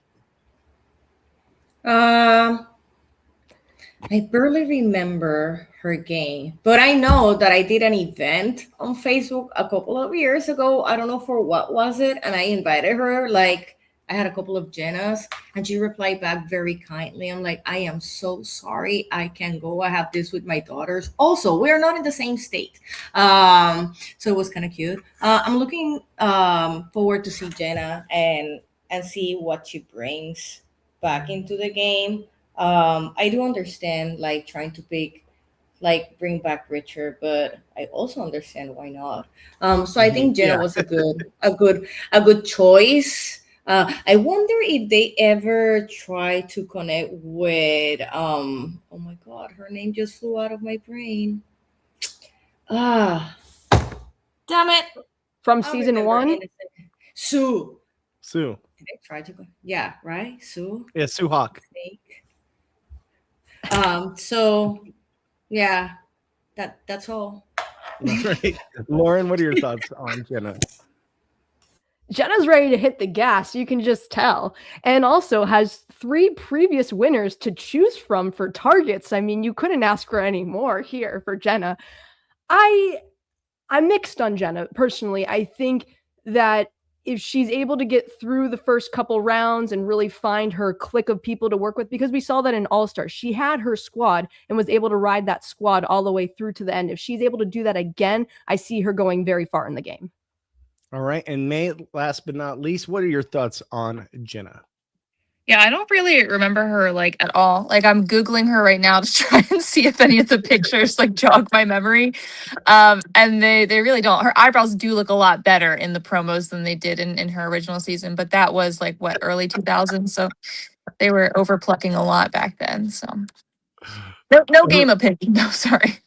I barely remember her game, but I know that I did an event on Facebook a couple of years ago. I don't know for what was it, and I invited her. Like, I had a couple of Jennas, and she replied back very kindly. I'm like, I am so sorry, I can't go. I have this with my daughters. Also, we are not in the same state, so it was kind of cute. I'm looking forward to see Jenna and see what she brings back into the game. I do understand like trying to bring back Richard, but I also understand why not. So I think Jenna was a good choice. I wonder if they ever try to connect with oh my god, her name just flew out of my brain. Damn it. From season 1? Sue. Sue. Did they try to go? Yeah, right? Sue. Yeah, Sue Hawk. So yeah, that's all. Right. Lauren, what are your thoughts on Jenna? Jenna's ready to hit the gas, you can just tell. And also has 3 previous winners to choose from for targets. I mean, you couldn't ask for any more here for Jenna. I'm mixed on Jenna, personally. I think that if she's able to get through the first couple rounds and really find her clique of people to work with, because we saw that in All-Star, she had her squad and was able to ride that squad all the way through to the end. If she's able to do that again, I see her going very far in the game. All right. And May, last but not least, what are your thoughts on Jenna? Yeah, I don't really remember her like at all. Like I'm Googling her right now to try and see if any of the pictures like jog my memory. And they really don't. Her eyebrows do look a lot better in the promos than they did in her original season. But that was like what, early 2000s. So they were over plucking a lot back then. So no game opinion. No, sorry.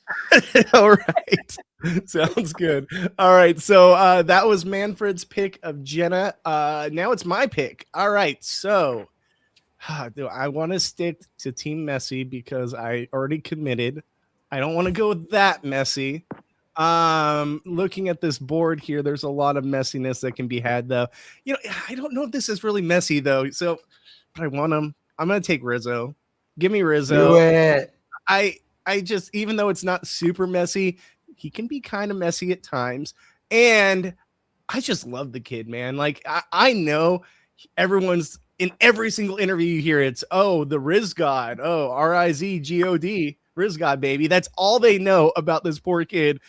All right. Sounds good. All right. So that was Manfred's pick of Jenna. Now it's my pick. All right. So I want to stick to Team Messy because I already committed. I don't want to go that messy. Looking at this board here, there's a lot of messiness that can be had, though. You know, I don't know if this is really messy, though. So, but I want them. I'm going to take Rizzo. Give me Rizzo. Do it. I just, even though it's not super messy, he can be kind of messy at times. And I just love the kid, man. Like, I know everyone's in every single interview you hear, it's, oh, the Riz God. Oh, Rizgod, Riz God, baby. That's all they know about this poor kid.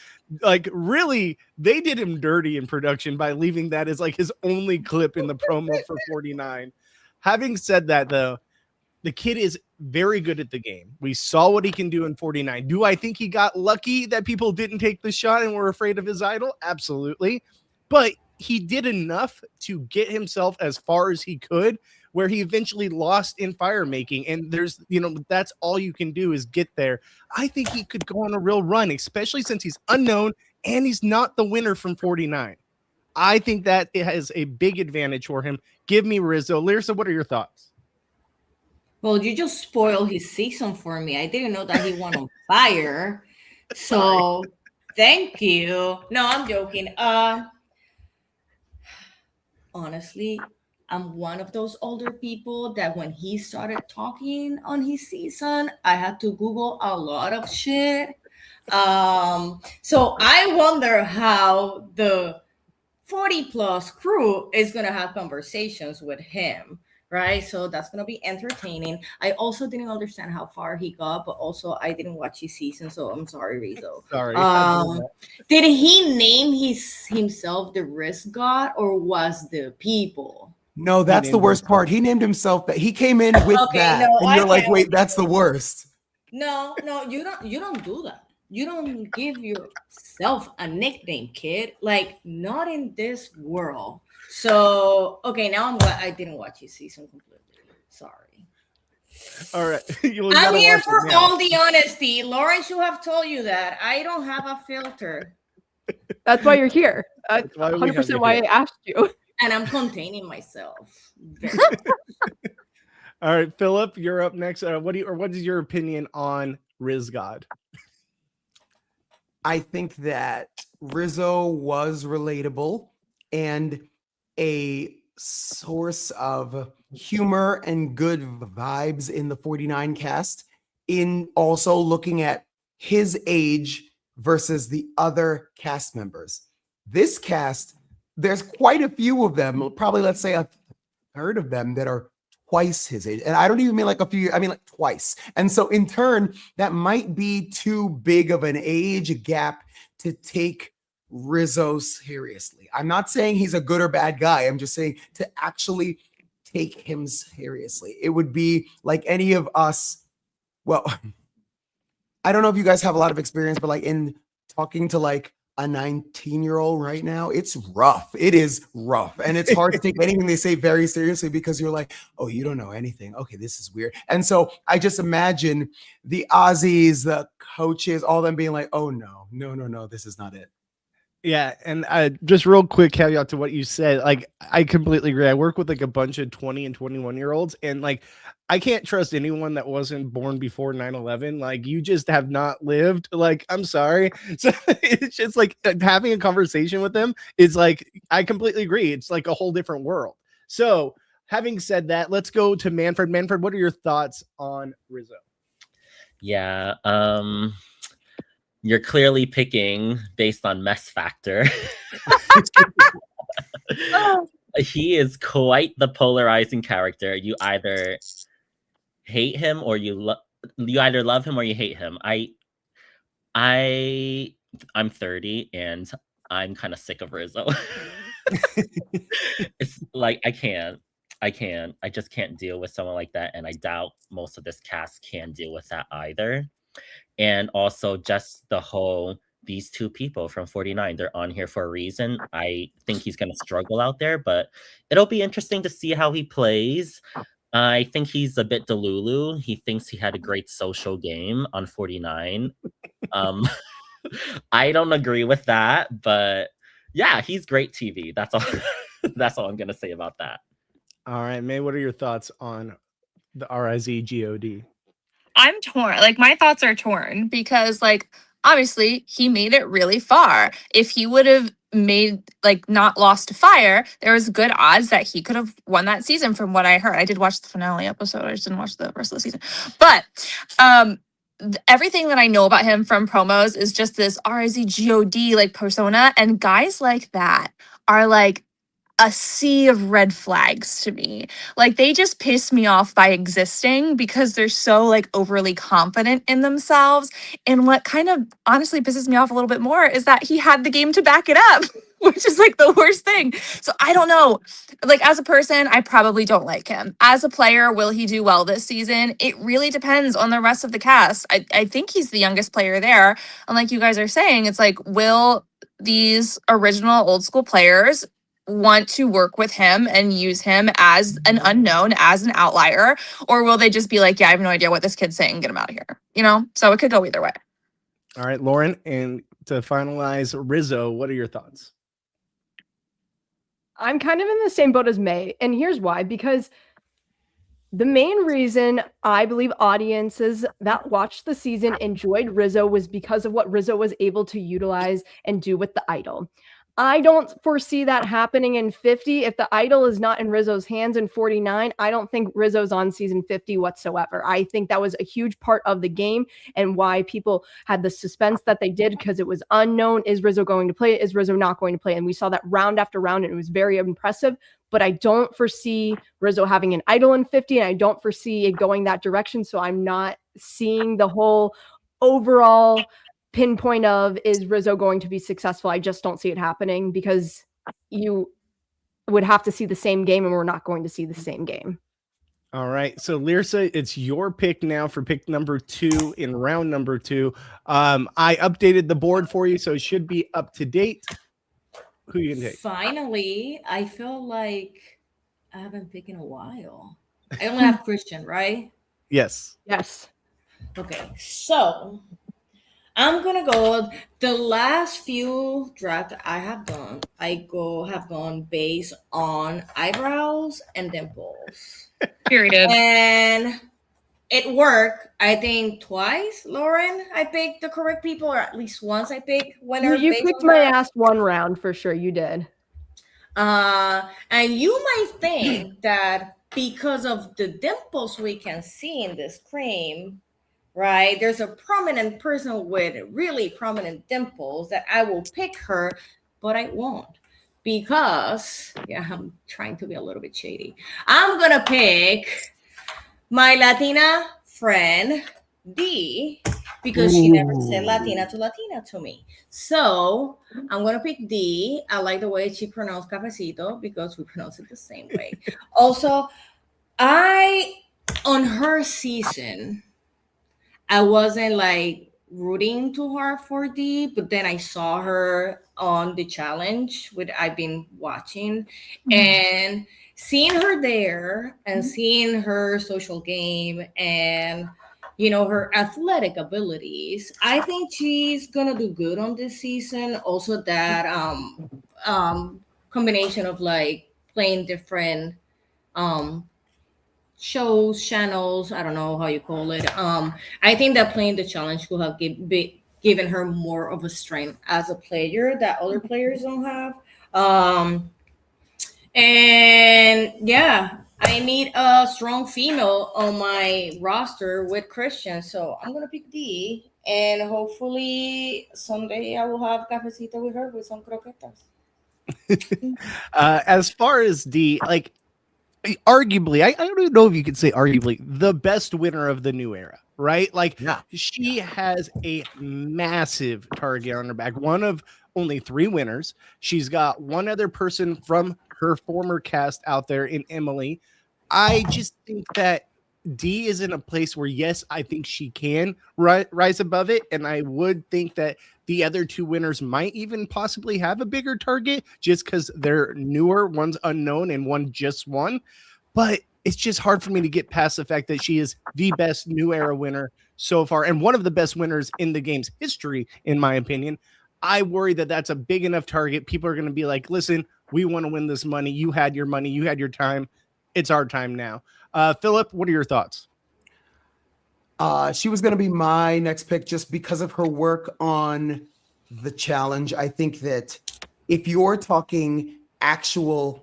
Like, really, they did him dirty in production by leaving that as like his only clip in the promo for 49. Having said that, though, the kid is very good at the game. We saw what he can do in 49. Do I think he got lucky that people didn't take the shot and were afraid of his idol? Absolutely. But he did enough to get himself as far as he could, where he eventually lost in fire making. And there's, you know, that's all you can do is get there. I think he could go on a real run, especially since he's unknown and he's not the winner from 49. I think that it has a big advantage for him. Give me Rizzo. Lyrsa, what are your thoughts? Well, you just spoiled his season for me. I didn't know that he won on fire. So thank you. No, I'm joking. Honestly, I'm one of those older people that when he started talking on his season, I had to Google a lot of shit. So I wonder how the 40 plus crew is going to have conversations with him, right? So that's gonna be entertaining. I also didn't understand how far he got, but also I didn't watch his season, so I'm sorry, Rizzo. Sorry. Did he name himself the risk god, or was the people? No, that's the worst part. He named himself that. He came in with that, no, and you're like, can't. wait, that's the worst. No, you don't do that. You don't give yourself a nickname, kid. Like, not in this world. So, okay, now I'm glad I didn't watch his season completely. Sorry. All right. I'm here for all the honesty. Lauren should have told you that. I don't have a filter. That's why you're here. That's why 100% why I asked you. And I'm containing myself. All right, Phillip, you're up next. What is your opinion on Riz God? I think that Rizzo was relatable and a source of humor and good vibes in the 49 cast, in also looking at his age versus the other cast members. This cast, there's quite a few of them, probably let's say a third of them that are twice his age. And I don't even mean like a few, I mean like twice. And so in turn, that might be too big of an age gap to take Rizzo seriously. I'm not saying he's a good or bad guy. I'm just saying to actually take him seriously. It would be like any of us. Well, I don't know if you guys have a lot of experience, but like in talking to like a 19-year-old right now, it's rough. It is rough. And it's hard to take anything they say very seriously because you're like, oh, you don't know anything. Okay, this is weird. And so I just imagine the Aussies, the coaches, all them being like, oh, no, this is not it. Yeah, and just real quick caveat to what you said, like I completely agree. I work with like a bunch of 20 and 21-year-olds, and like I can't trust anyone that wasn't born before 9/11. Like you just have not lived. Like I'm sorry. So it's just like having a conversation with them is like I completely agree. It's like a whole different world. So having said that, let's go to Manfred. Manfred, what are your thoughts on Rizzo? Yeah, you're clearly picking based on mess factor. He is quite the polarizing character. You either hate him or you either love him or you hate him. I'm 30 and I'm kind of sick of Rizzo. It's like I just can't deal with someone like that, and I doubt most of this cast can deal with that either. And also just the whole, these two people from 49, they're on here for a reason. I think he's going to struggle out there, but it'll be interesting to see how he plays. I think he's a bit delulu. He thinks he had a great social game on 49. I don't agree with that, but yeah, he's great TV. That's all. That's all I'm going to say about that. All right, May, what are your thoughts on the RIZGOD? I'm torn. Like my thoughts are torn because like obviously he made it really far. If he would have made like not lost to fire, there was good odds that he could have won that season from what I heard. I did watch the finale episode. I just didn't watch the rest of the season. But everything that I know about him from promos is just this RIZGOD like persona, and guys like that are like a sea of red flags to me. Like they just piss me off by existing because they're so like overly confident in themselves. And what kind of honestly pisses me off a little bit more is that he had the game to back it up, which is like the worst thing. So I don't know. Like as a person, I probably don't like him. As a player, will he do well this season? It really depends on the rest of the cast. I think he's the youngest player there. And like you guys are saying, it's like, will these original old school players want to work with him and use him as an unknown, as an outlier, or will they just be like, yeah, I have no idea what this kid's saying, get him out of here, you know? So it could go either way. All right, Lauren, and to finalize Rizzo, what are your thoughts? I'm kind of in the same boat as May, and here's why. Because the main reason I believe audiences that watched the season enjoyed Rizzo was because of what Rizzo was able to utilize and do with the idol. I don't foresee that happening in 50. If the idol is not in Rizzo's hands in 49, I don't think Rizzo's on season 50 whatsoever. I think that was a huge part of the game and why people had the suspense that they did, because it was unknown. Is Rizzo going to play? Is Rizzo not going to play? And we saw that round after round, and it was very impressive. But I don't foresee Rizzo having an idol in 50, and I don't foresee it going that direction. So I'm not seeing the whole overall pinpoint of, is Rizzo going to be successful? I just don't see it happening, because you would have to see the same game, and we're not going to see the same game. All right, so Lyrsa, it's your pick now for pick number 2 in round number 2. I updated the board for you, so it should be up to date. Who you can take? Finally, I feel like I haven't picked in a while. I only have Christian, right? Yes. Yes. Okay, so I'm gonna go. The last few drafts I have done, have gone based on eyebrows and dimples, Period. and it worked. I think twice, Lauren, I picked the correct people, or at least once I picked winner. You based kicked on my that. ass one round for sure. You did. And you might think that because of the dimples we can see in this cream, right? There's a prominent person with really prominent dimples that I will pick her, but I won't, because I'm trying to be a little bit shady. I'm gonna pick my Latina friend D, because she never said Latina to me. So I'm gonna pick D. I like the way she pronounced cafecito, because we pronounce it the same way. Also, on her season, I wasn't like rooting to her for D, but then I saw her on the challenge with I've been watching, and seeing her there and seeing her social game and her athletic abilities, I think she's gonna do good on this season. Also, that combination of like playing different shows, channels, I don't know how you call it. I think that playing the challenge could have given her more of a strength as a player that other players don't have. And yeah, I need a strong female on my roster with Christian, so I'm gonna pick D, and hopefully someday I will have cafecito with her with some croquetas. As far as D, like, arguably, I don't even know if you could say arguably, the best winner of the new era, right? Like, she has a massive target on her back. One of only 3 winners. She's got one other person from her former cast out there in Emily. I just think that D is in a place where, yes, I think she can rise above it. And I would think that the other 2 winners might even possibly have a bigger target just because they're newer. One's unknown and one just won. But it's just hard for me to get past the fact that she is the best new era winner so far, and one of the best winners in the game's history, in my opinion. I worry that that's a big enough target. People are going to be like, listen, we want to win this money. You had your money. You had your time. It's our time now. Phillip, what are your thoughts? She was going to be my next pick just because of her work on the challenge. I think that if you're talking actual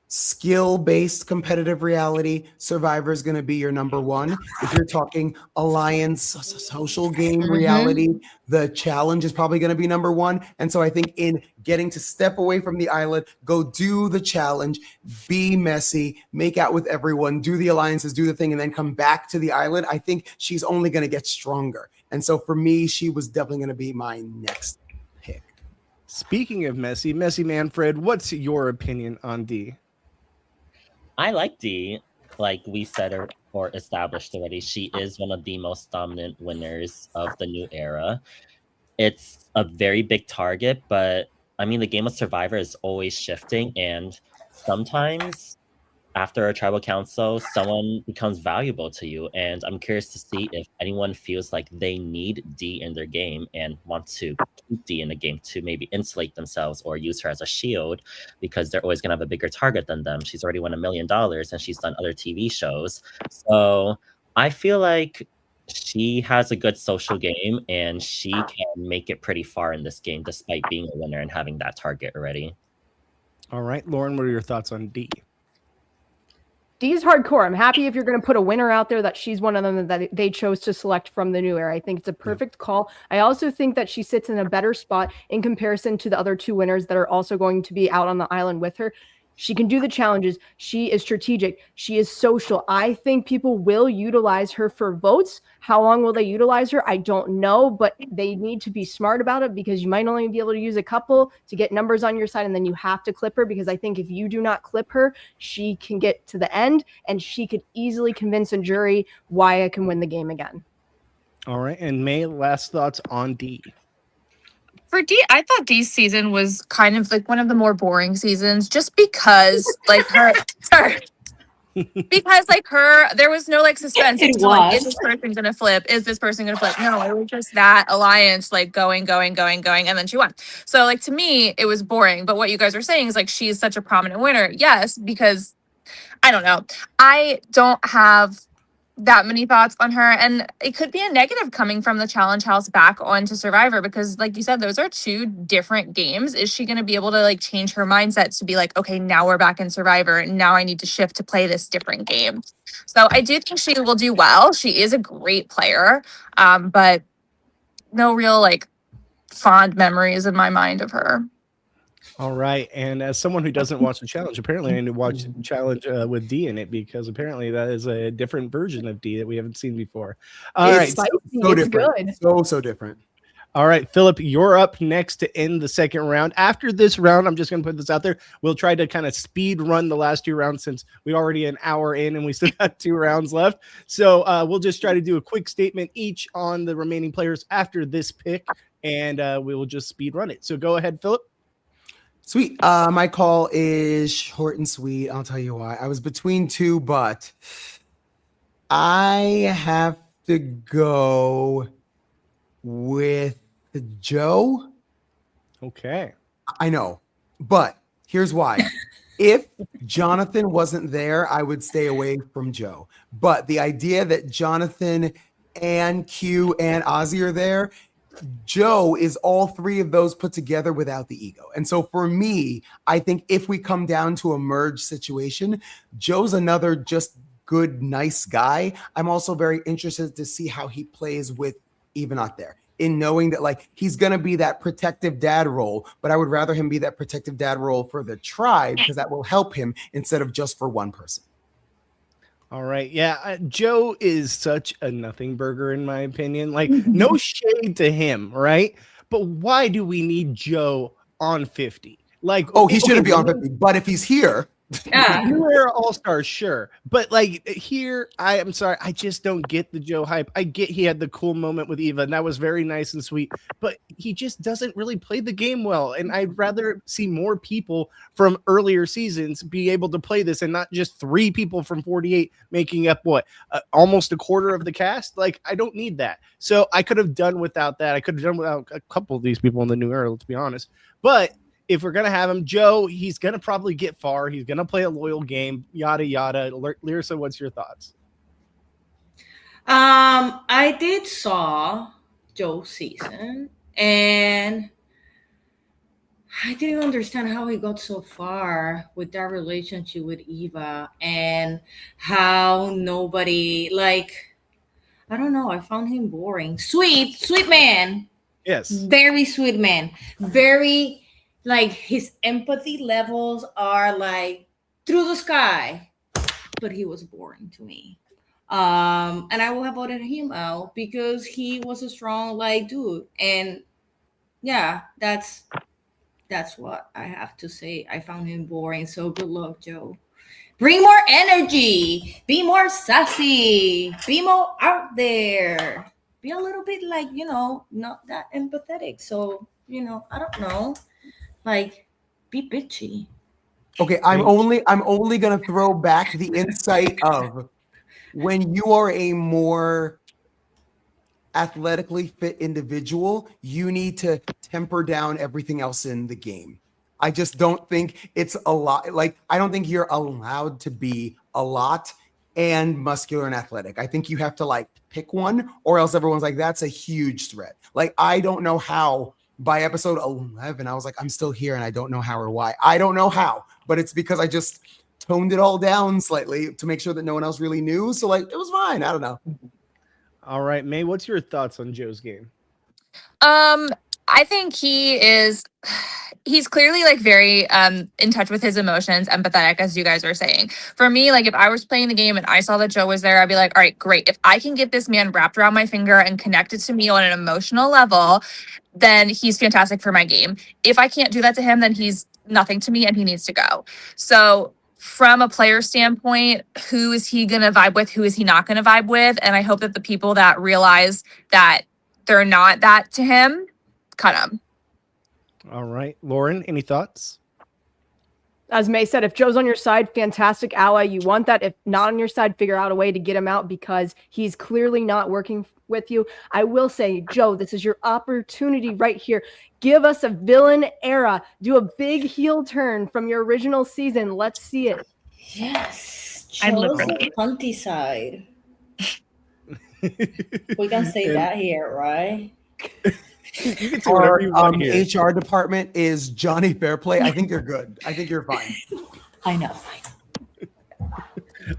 skill-based competitive reality, Survivor is going to be your number 1. If you're talking alliance social game reality, the challenge is probably going to be number 1. And so I think in getting to step away from the island, go do the challenge, be messy, make out with everyone, do the alliances, do the thing, and then come back to the island, I think she's only going to get stronger. And so for me, she was definitely going to be my next pick. Speaking of messy Manfred, what's your opinion on D? I like D. Like we said or established already, she is one of the most dominant winners of the new era. It's a very big target, but I mean, the game of Survivor is always shifting, and sometimes after a tribal council, someone becomes valuable to you. And I'm curious to see if anyone feels like they need D in their game and want to keep D in the game to maybe insulate themselves or use her as a shield, because they're always going to have a bigger target than them. She's already won $1 million and she's done other TV shows. So I feel like She has a good social game, and she can make it pretty far in this game despite being a winner and having that target already. All right, Lauren, what are your thoughts on D? D is hardcore. I'm happy if you're going to put a winner out there that she's one of them that they chose to select from the new era. I think it's a perfect call. I also think that she sits in a better spot in comparison to the other two winners that are also going to be out on the island with her. She can do the challenges. She is strategic. She is social. I think people will utilize her for votes. How long will they utilize her? I don't know, but they need to be smart about it because you might only be able to use a couple to get numbers on your side, and then you have to clip her because I think if you do not clip her, she can get to the end and she could easily convince a jury why I can win the game again. All right, and May, last thoughts on D. For D, I thought D's season was kind of like one of the more boring seasons just because like her sorry. Because like there was no like suspense. It Like, was. is this person gonna flip? Is this person gonna flip? No, it was just that alliance like going, and then she won. So like to me, it was boring. But what you guys are saying is like she's such a prominent winner. Yes, because I don't know. I don't have that many thoughts on her, and it could be a negative coming from the challenge house back onto Survivor because like you said, those are two different games. Is she going to be able to like change her mindset to be like, okay, now we're back in Survivor and now I need to shift to play this different game? So I do think she will do well. She is a great player, but no real like fond memories in my mind of her. All right, and as someone who doesn't watch the challenge, apparently I need to watch the challenge with D in it because apparently that is a different version of D that we haven't seen before. All right, Spicy. So It's different. good. So different. all right, Phillip, you're up next to end the second round. After this round, I'm just going to put this out there. We'll try to kind of speed run the last two rounds since we're already an hour in and we still got 2 rounds left. So we'll just try to do a quick statement each on the remaining players after this pick, and we will just speed run it. So go ahead, Phillip. Sweet. My call is short and sweet. I'll tell you why. I was between two, but I have to go with Joe. Okay. I know, but here's why. If Jonathan wasn't there, I would stay away from Joe. But the idea that Jonathan and Q and Ozzy are there, Joe is all three of those put together without the ego. And so for me, I think if we come down to a merge situation, Joe's another just good, nice guy. I'm also very interested to see how he plays with Eva not there, in knowing that like he's going to be that protective dad role, but I would rather him be that protective dad role for the tribe because that will help him instead of just for one person. All right. Yeah. Joe is such a nothing burger, in my opinion. Like, no shade to him, right? But why do we need Joe on 50? Like, Oh, he shouldn't okay, be on 50, but if he's here, Yeah. You're an all-star, sure. But like here, I'm sorry, I just don't get the Joe hype. I get he had the cool moment with Eva, and that was very nice and sweet, but he just doesn't really play the game well. And I'd rather see more people from earlier seasons be able to play this and not just 3 people from 48 making up almost a quarter of the cast. Like, I don't need that. So I could have done without that. I could have done without a couple of these people in the new era, to be honest. But if we're going to have him, Joe, he's going to probably get far. He's going to play a loyal game, yada, yada. Lyrsa, what's your thoughts? I did saw Joe's season, and I didn't understand how he got so far with that relationship with Eva and how nobody, like, I don't know. I found him boring. Sweet man. Yes. Very sweet man. Very, like, his empathy levels are like through the sky, but he was boring to me. And I would have voted him out because he was a strong like dude. And yeah, that's what I have to say. I found him boring. So good luck, Joe. Bring more energy. Be more sassy. Be more out there. Be a little bit like, not that empathetic. So, I don't know. Like, be bitchy. okay, I'm only gonna throw back the insight of when you are a more athletically fit individual, you need to temper down everything else in the game. I just don't think it's a lot. Like, I don't think you're allowed to be a lot and muscular and athletic. I think you have to like pick one, or else everyone's like, that's a huge threat. Like, I don't know how by episode 11, I was like, I'm still here and I don't know how or why. I don't know how, but it's because I just toned it all down slightly to make sure that no one else really knew. So like, it was fine. I don't know. All right, May, what's your thoughts on Joe's game? I think he's clearly like very in touch with his emotions, empathetic, as you guys were saying. For me, like if I was playing the game and I saw that Joe was there, I'd be like, all right, great. If I can get this man wrapped around my finger and connected to me on an emotional level, then he's fantastic for my game. If I can't do that to him, then he's nothing to me and he needs to go. So from a player standpoint, who is he going to vibe with? Who is he not going to vibe with? And I hope that the people that realize that they're not that to him, cut him. All right, Lauren, any thoughts? As May said, if Joe's on your side, fantastic ally. You want that. If not on your side, figure out a way to get him out because he's clearly not working with you. I will say, Joe, this is your opportunity right here. Give us a villain era. Do a big heel turn from your original season. Let's see it. Yes. I Joe's love on the punty side. We can say that here, right? You can say whatever you want here. HR department is Jonny Fairplay. I think you're good. I think you're fine. I know.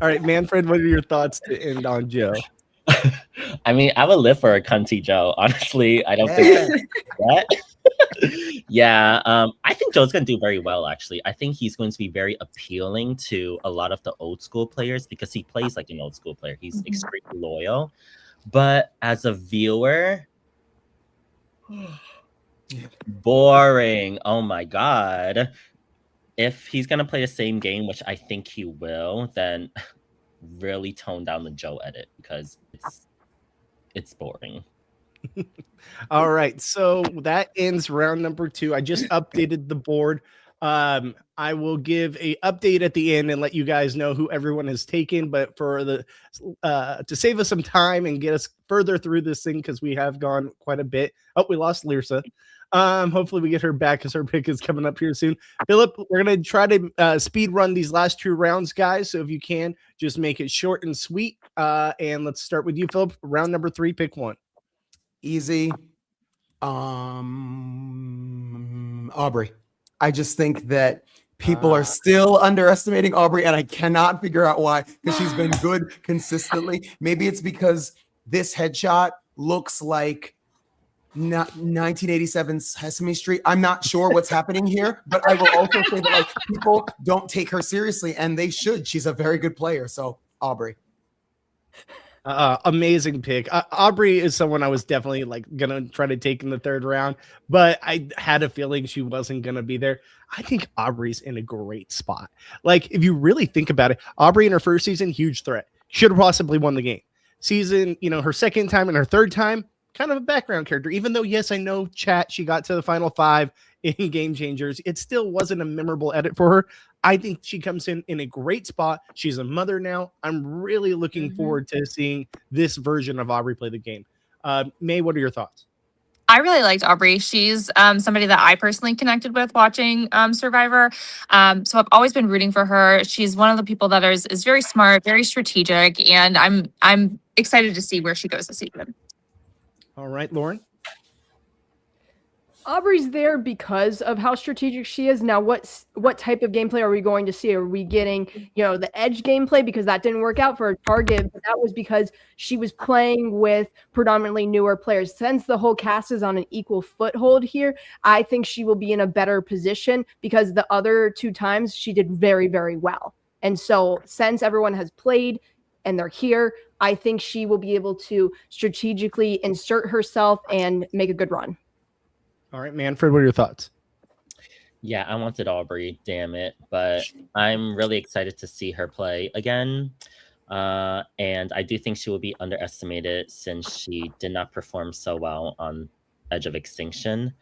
All right, Manfred, what are your thoughts to end on Joe? I mean, I would live for a cunty Joe. Honestly, I don't think that. Yeah, I think Joe's going to do very well, actually. I think he's going to be very appealing to a lot of the old school players because he plays like an old school player. He's extremely loyal. But as a viewer, boring. Oh my God. If he's going to play the same game, which I think he will, then really tone down the Joe edit because it's boring. All right, so that ends round number 2. I just updated the board. I will give a update at the end and let you guys know who everyone has taken. But for the to save us some time and get us further through this thing, because we have gone quite a bit. Oh, we lost Lyrsa. Hopefully we get her back because her pick is coming up here soon. Phillip, we're gonna try to speed run these last 2 rounds, guys. So if you can, just make it short and sweet. And let's start with you, Phillip. Round number 3, pick one. Easy. Aubrey. I just think that people are still underestimating Aubrey, and I cannot figure out why, because she's been good consistently. Maybe it's because this headshot looks like 1987 Sesame Street. I'm not sure what's happening here, but I will also say that like people don't take her seriously, and they should. She's a very good player. So Aubrey. Amazing pick. Aubrey is someone I was definitely like gonna try to take in the 3rd round, but I had a feeling she wasn't gonna be there. I think Aubrey's in a great spot. Like, if you really think about it, Aubrey in her first season, huge threat. Should have possibly won the game. Season, her 2nd time and her 3rd time, kind of a background character. Even though, yes, I know chat, she got to the final 5 in Game Changers. It still wasn't a memorable edit for her. I think she comes in a great spot. She's a mother now. I'm really looking forward to seeing this version of Aubrey play the game. May, what are your thoughts? I really liked Aubrey. She's somebody that I personally connected with watching Survivor. So I've always been rooting for her. She's one of the people that is very smart, very strategic, and I'm excited to see where she goes this season. All right, Lauren. Aubrey's there because of how strategic she is. Now, what type of gameplay are we going to see? Are we getting, the edge gameplay? Because that didn't work out for her target, but that was because she was playing with predominantly newer players. Since the whole cast is on an equal foothold here, I think she will be in a better position because the other 2 times she did very, very well. And so since everyone has played and they're here, I think she will be able to strategically insert herself and make a good run. All right, Manfred, what are your thoughts? Yeah, I wanted Aubrey, damn it. But I'm really excited to see her play again. And I do think she will be underestimated since she did not perform so well on Edge of Extinction.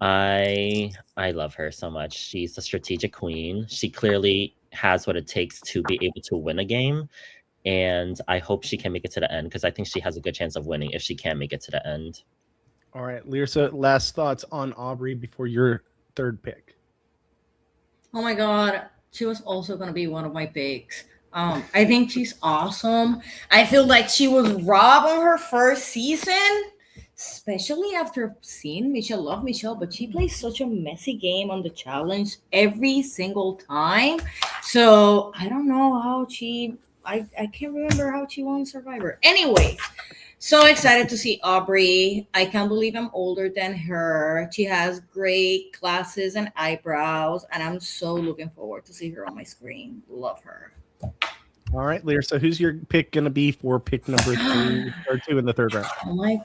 I love her so much. She's a strategic queen. She clearly has what it takes to be able to win a game. And I hope she can make it to the end because I think she has a good chance of winning if she can make it to the end. All right, Lyrsa, last thoughts on Aubrey before your 3rd pick. Oh my God. She was also going to be one of my picks. I think she's awesome. I feel like she was robbed on her first season, especially after seeing Michelle. Love Michelle, but she plays such a messy game on the challenge every single time. So I don't know how she. I can't remember how she won Survivor. Anyway, so excited to see Aubrey. I can't believe I'm older than her. She has great glasses and eyebrows, and I'm so looking forward to see her on my screen. Love her. All right, Lear. So who's your pick going to be for pick number 3 or 2 in the third round? Oh my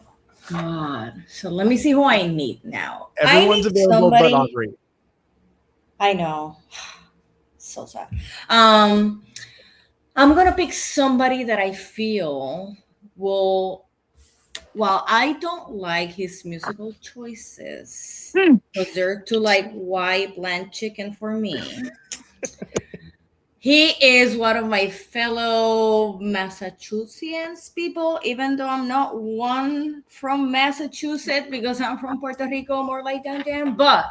god. So let me see who I need now. Everyone's I need available somebody. but Aubrey. I know. So sad. I'm gonna pick somebody that I feel will. While I don't like his musical choices, because they're too like white bland chicken for me. He is one of my fellow Massachusetts people, even though I'm not one from Massachusetts because I'm from Puerto Rico, more like Jam. But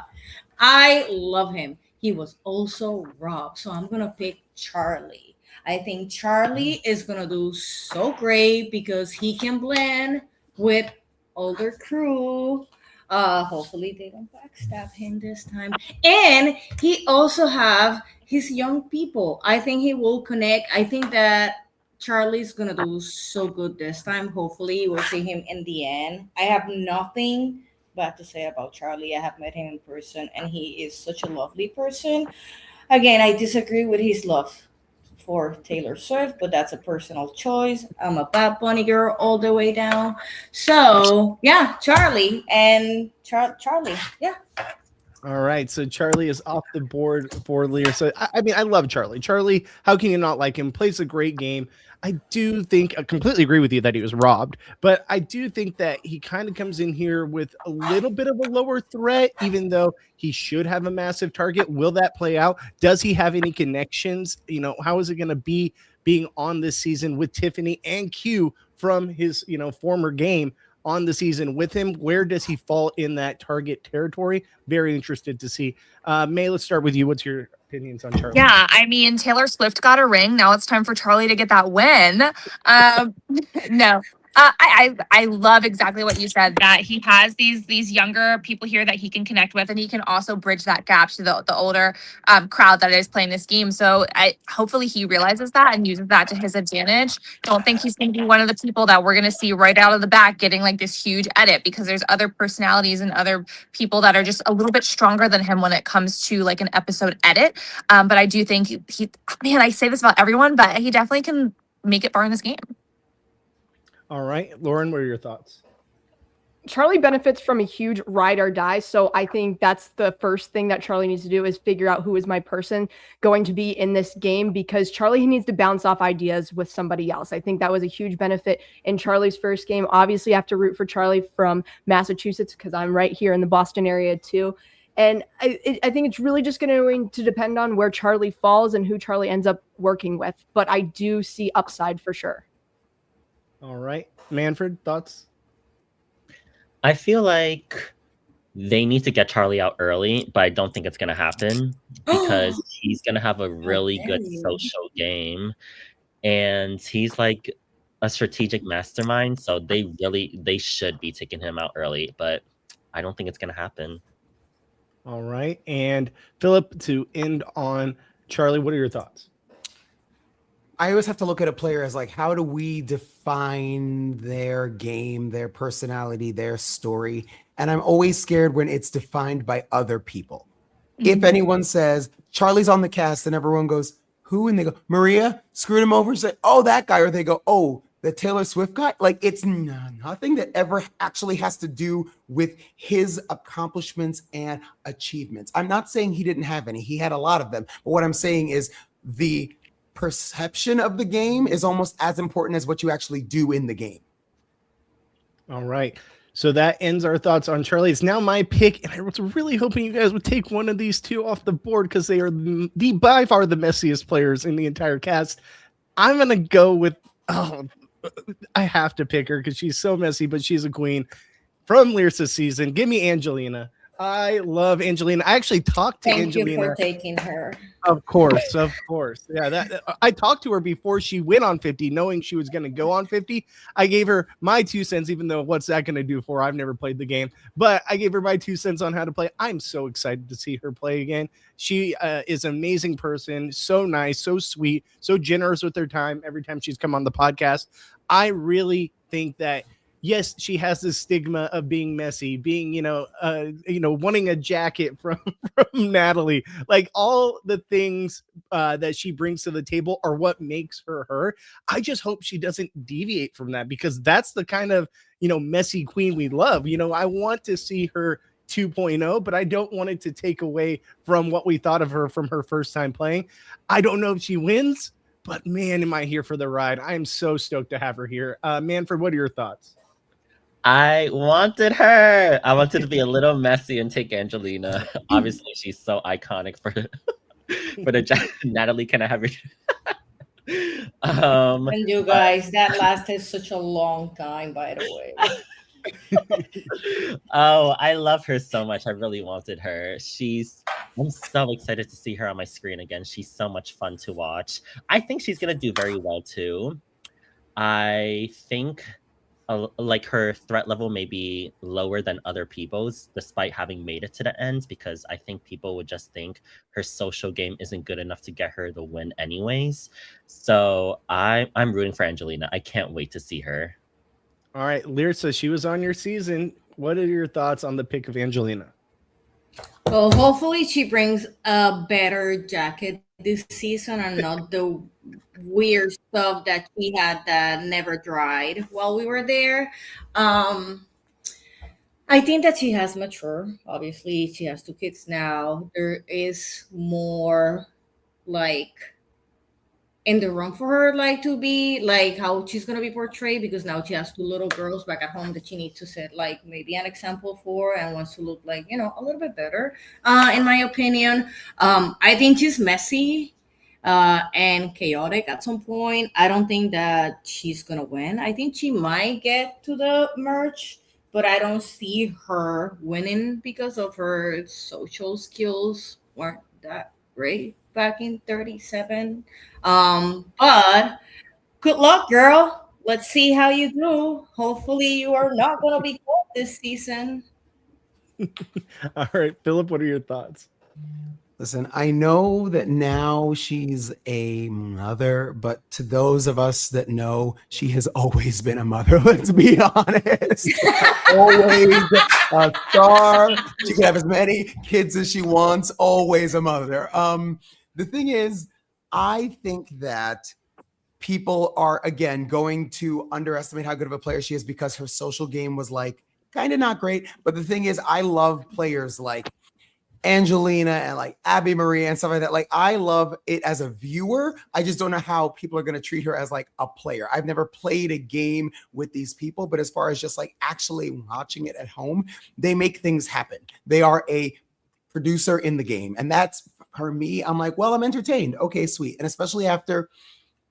I love him. He was also robbed. So I'm going to pick Charlie. I think Charlie is going to do so great because he can blend with older crew. Hopefully they don't backstab him this time. And he also have his young people. I think he will connect. I think that Charlie's gonna do so good this time. Hopefully we'll see him in the end. I have nothing bad to say about Charlie. I have met him in person and he is such a lovely person. Again, I disagree with his love for Taylor Swift, but that's a personal choice. I'm a Bad Bunny girl all the way down. So yeah, Charlie and Charlie. Yeah. All right, so Charlie is off the board for Lear. So I mean, I love Charlie. Charlie, how can you not like him? Plays a great game. I do think I completely agree with you that he was robbed, but I do think that he kind of comes in here with a little bit of a lower threat, even though he should have a massive target. Will that play out? Does he have any connections? You know, how is it going to be being on this season with Tiffany and Q from his, former game on the season with him? Where does he fall in that target territory? Very interested to see. May, let's start with you. What's your opinions on Charlie? Yeah, I mean, Taylor Swift got a ring. Now it's time for Charlie to get that win. No. I love exactly what you said, that he has these younger people here that he can connect with, and he can also bridge that gap to the older crowd that is playing this game. So hopefully he realizes that and uses that to his advantage. Don't think he's going to be one of the people that we're going to see right out of the back getting like this huge edit, because there's other personalities and other people that are just a little bit stronger than him when it comes to like an episode edit. But I do think man, I say this about everyone, but he definitely can make it far in this game. All right, Lauren, what are your thoughts? Charlie benefits from a huge ride or die. So I think that's the first thing that Charlie needs to do is figure out who is my person going to be in this game, because Charlie needs to bounce off ideas with somebody else. I think that was a huge benefit in Charlie's first game. Obviously, I have to root for Charlie from Massachusetts because I'm right here in the Boston area too. And I think it's really just going to depend on where Charlie falls and who Charlie ends up working with. But I do see upside for sure. All right, Manfred, thoughts? I feel like they need to get Charlie out early, but I don't think it's going to happen because he's going to have a really good social game. And he's like a strategic mastermind. So they should be taking him out early, but I don't think it's going to happen. All right. And Phillip, to end on Charlie, what are your thoughts? I always have to look at a player as like, how do we define their game, their personality, their story? And I'm always scared when it's defined by other people. If anyone says Charlie's on the cast and everyone goes, who? And they go, Maria, screwed him over and say, oh, that guy. Or they go, oh, the Taylor Swift guy. Like, it's nothing that ever actually has to do with his accomplishments and achievements. I'm not saying he didn't have any. He had a lot of them. But what I'm saying is the perception of the game is almost as important as what you actually do in the game. All right. So that ends our thoughts on Charlie. It's now my pick, and I was really hoping you guys would take one of these two off the board because they are by far the messiest players in the entire cast. I'm going to go with, I have to pick her because she's so messy, but she's a queen from Lyrsa's season. Give me Angelina. I love Angelina. I actually talked to Thank you Angelina. for taking her. Of course. Yeah, I talked to her before she went on 50, knowing she was going to go on 50. I gave her my 2 cents, even though what's that going to do for her? I've never played the game, but I gave her my 2 cents on how to play. I'm so excited to see her play again. She is an amazing person, so nice, so sweet, so generous with her time every time she's come on the podcast. I really think that yes, she has this stigma of being messy, being, wanting a jacket from Natalie. Like all the things that she brings to the table are what makes her her. I just hope she doesn't deviate from that, because that's the kind of, messy queen we love. I want to see her 2.0, but I don't want it to take away from what we thought of her from her first time playing. I don't know if she wins, but man, am I here for the ride. I am so stoked to have her here. Manfred, what are your thoughts? I wanted her. I wanted to be a little messy and take Angelina. Obviously, she's so iconic for the Natalie. Can I have your? And you guys, that lasted such a long time, by the way. Oh, I love her so much. I really wanted her. I'm so excited to see her on my screen again. She's so much fun to watch. I think she's gonna do very well too. I think like her threat level may be lower than other people's, despite having made it to the end, because I think people would just think her social game isn't good enough to get her the win anyways. So I'm rooting for Angelina. I can't wait to see her. All right, Lyrsa, she was on your season. What are your thoughts on the pick of Angelina? Well, hopefully she brings a better jacket this season and not the weird stuff that she had that never dried while we were there. I think that she has matured. Obviously, she has 2 kids now. There is more like in the room for her, like to be like how she's gonna be portrayed, because now she has 2 little girls back at home that she needs to set like maybe an example for, and wants to look like a little bit better. In my opinion, I think she's messy and chaotic at some point. I don't think that she's gonna win. I think she might get to the merge, but I don't see her winning because of her social skills weren't that great back in 37. But good luck, girl. Let's see how you do. Hopefully you are not going to be good this season. All right, Phillip, what are your thoughts? Listen, I know that now she's a mother, but to those of us that know, she has always been a mother. Let's be honest. Always a star. She can have as many kids as she wants. Always a mother. The thing is, I think that people are, again, going to underestimate how good of a player she is because her social game was like kind of not great. But the thing is, I love players like Angelina and like Abby Marie and stuff like that. Like, I love it as a viewer. I just don't know how people are going to treat her as like a player. I've never played a game with these people, but as far as just like actually watching it at home, they make things happen. They are a producer in the game. And that's for me. I'm like, well, I'm entertained. Okay, sweet. And especially after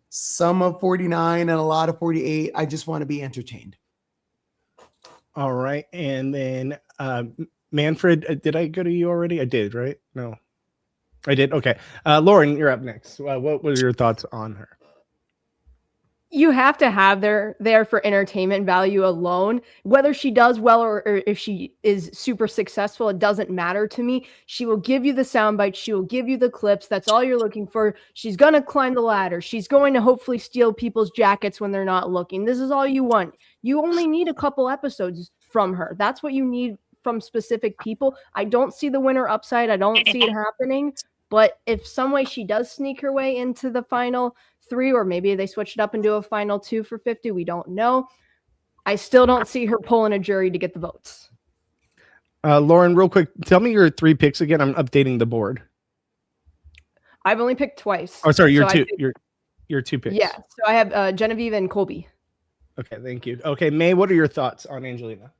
some of 49 and a lot of 48, I just want to be entertained. All right. And then Manfred, did I go to you already? I did, right? No, I did. Okay. Lauren, you're up next. What were your thoughts on her? You have to have there for entertainment value alone. Whether she does well or if she is super successful, it doesn't matter to me. She will give you the sound bites. She will give you the clips. That's all you're looking for. She's going to climb the ladder. She's going to hopefully steal people's jackets when they're not looking. This is all you want. You only need a couple episodes from her. That's what you need from specific people. I don't see the winner upside. I don't see it happening. But if some way she does sneak her way into the final 3, or maybe they switch it up and do a final 2 for 50, we don't know. I still don't see her pulling a jury to get the votes. Lauren, real quick, tell me your 3 picks again. I'm updating the board. I've only picked twice. Oh, sorry, your 2 picks. Yeah, so I have Genevieve and Colby. Okay, thank you. Okay, May, what are your thoughts on Angelina?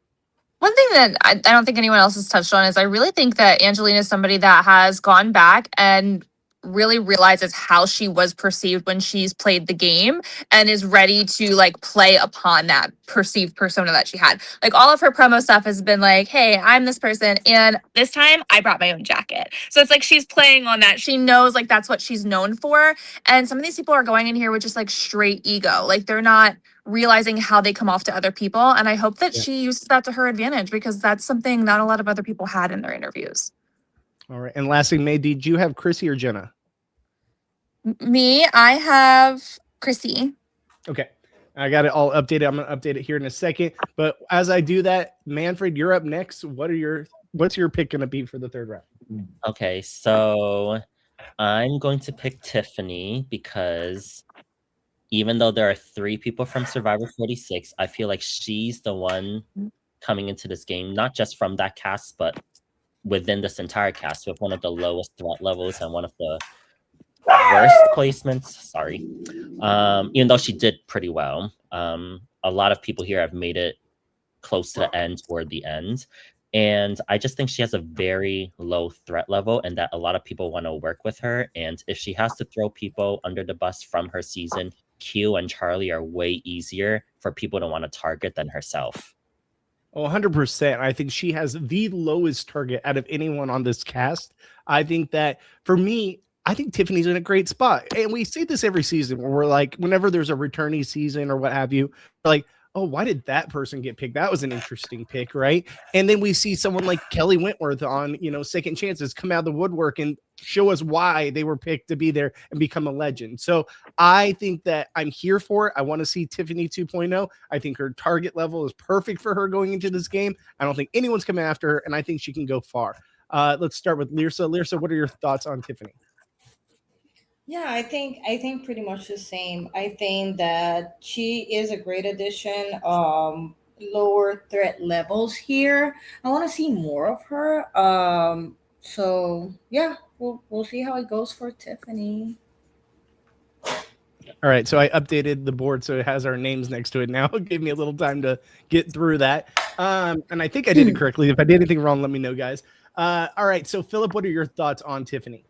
One thing that I don't think anyone else has touched on is I really think that Angelina is somebody that has gone back and really realizes how she was perceived when she's played the game and is ready to like play upon that perceived persona that she had. Like all of her promo stuff has been like, hey, I'm this person and this time I brought my own jacket. So it's like she's playing on that. She knows like that's what she's known for. And some of these people are going in here with just like straight ego. Like they're not realizing how they come off to other people. And I hope that she uses that to her advantage because that's something not a lot of other people had in their interviews. All right. And lastly, May, did you have Chrissy or Jenna? Me, I have Chrissy. Okay. I got it all updated. I'm going to update it here in a second. But as I do that, Manfred, you're up next. What's your pick going to be for the third round? Okay, so I'm going to pick Tiffany because even though there are 3 people from Survivor 46, I feel like she's the one coming into this game, not just from that cast, but within this entire cast with one of the lowest threat levels and one of the worst placements. Sorry. Even though she did pretty well. A lot of people here have made it close to the end or the end. And I just think she has a very low threat level and that a lot of people want to work with her. And if she has to throw people under the bus from her season, Q and Charlie are way easier for people to want to target than herself. Oh, 100%. I think she has the lowest target out of anyone on this cast. I think that for me, I think Tiffany's in a great spot. And we see this every season where we're like, whenever there's a returnee season or what have you, we're like, oh, why did that person get picked? That was an interesting pick, right? And then we see someone like Kelly Wentworth on, Second Chances come out of the woodwork and show us why they were picked to be there and become a legend. So I think that I'm here for it. I want to see Tiffany 2.0. I think her target level is perfect for her going into this game. I don't think anyone's coming after her, and I think she can go far. Let's start with Lyrsa. Lyrsa, what are your thoughts on Tiffany? Yeah, I think pretty much the same. I think that she is a great addition. Lower threat levels here. I want to see more of her. So yeah, we'll see how it goes for Tiffany. All right, so I updated the board so it has our names next to it now. It gave me a little time to get through that. And I think I did it correctly. If I did anything wrong, let me know, guys. All right, so Phillip, what are your thoughts on Tiffany?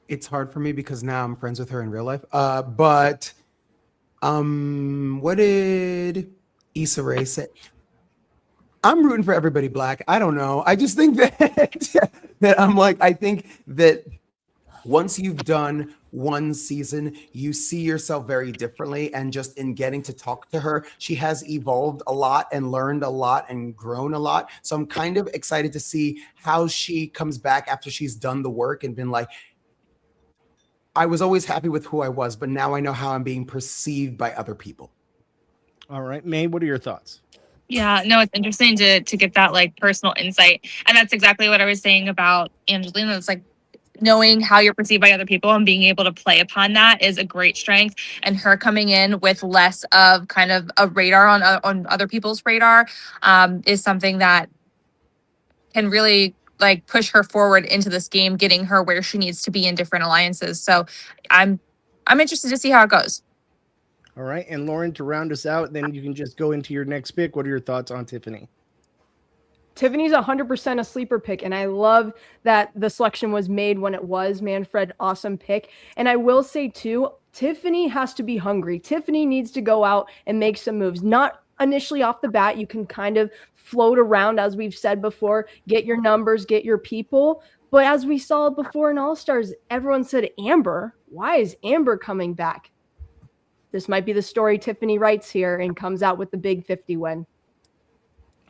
It's hard for me because now I'm friends with her in real life. But what did Issa Rae say? I'm rooting for everybody black. I don't know. I just think that I think that once you've done one season, you see yourself very differently. And just in getting to talk to her, she has evolved a lot and learned a lot and grown a lot. So I'm kind of excited to see how she comes back after she's done the work and been like, I was always happy with who I was, but now I know how I'm being perceived by other people. All right, May, what are your thoughts? Yeah, no, it's interesting to get that like personal insight. And that's exactly what I was saying about Angelina. It's like knowing how you're perceived by other people and being able to play upon that is a great strength. And her coming in with less of kind of a radar on other people's radar is something that can really like push her forward into this game, getting her where she needs to be in different alliances. So I'm interested to see how it goes. All right. And Lauren, to round us out, then you can just go into your next pick. What are your thoughts on Tiffany? Tiffany's 100% a sleeper pick, and I love that the selection was made when it was. Manfred, awesome pick. And I will say, too, Tiffany has to be hungry. Tiffany needs to go out and make some moves. Not initially off the bat. You can kind of float around, as we've said before, get your numbers, get your people. But as we saw before in All-Stars, everyone said, Amber, why is Amber coming back? This might be the story Tiffany writes here and comes out with the big 50 win.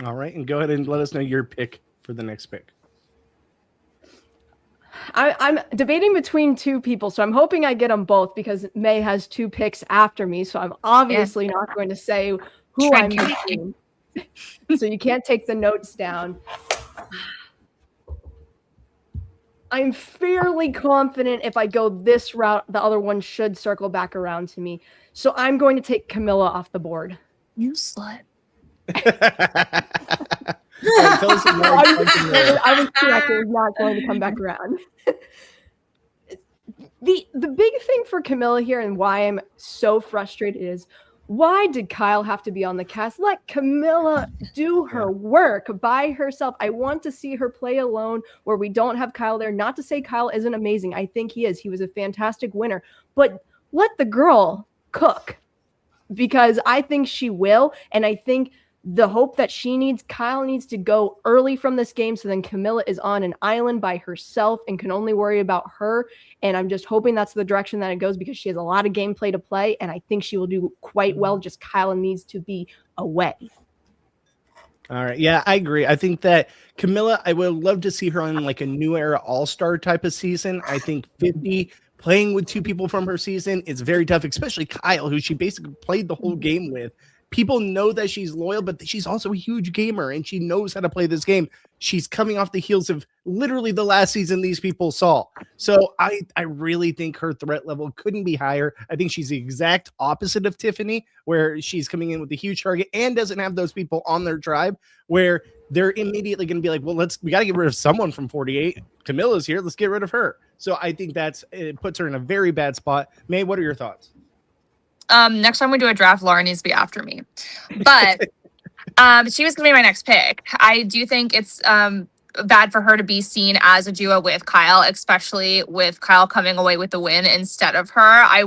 All right. And go ahead and let us know your pick for the next pick. I'm debating between 2 people, so I'm hoping I get them both because May has 2 picks after me. So I'm obviously not going to say who I'm picking. So you can't take the notes down. I'm fairly confident if I go this route, the other one should circle back around to me. So I'm going to take Camilla off the board. You slut. Right, tell us more about Camilla. I was correct. It was not going to come back around. The big thing for Camilla here and why I'm so frustrated is Why did Kyle have to be on the cast? Let Camilla do her work by herself. I want to see her play alone where we don't have Kyle there. Not to say Kyle isn't amazing. I think he is. He was a fantastic winner. But let the girl cook, because I think she will. And I think the hope that Kyle needs to go early from this game, so then Camilla is on an island by herself and can only worry about her. And I'm just hoping that's the direction that it goes, because she has a lot of gameplay to play, and I think she will do quite well. Just Kyle needs to be away. All right. Yeah, I agree. I think that Camilla, I would love to see her on like a new era all-star type of season. I think 50 playing with two people from her season is very tough, especially Kyle, who she basically played the whole game with. People know that she's loyal, but she's also a huge gamer and she knows how to play this game. She's coming off the heels of literally the last season these people saw. So I really think her threat level couldn't be higher. I think she's the exact opposite of Tiffany, where she's coming in with a huge target and doesn't have those people on their tribe where they're immediately going to be like, well, we got to get rid of someone from 48. Camilla's here. Let's get rid of her. So I think it puts her in a very bad spot. May, what are your thoughts? Next time we do a draft, Laura needs to be after me. But she was going to be my next pick. I do think it's bad for her to be seen as a duo with Kyle, especially with Kyle coming away with the win instead of her. I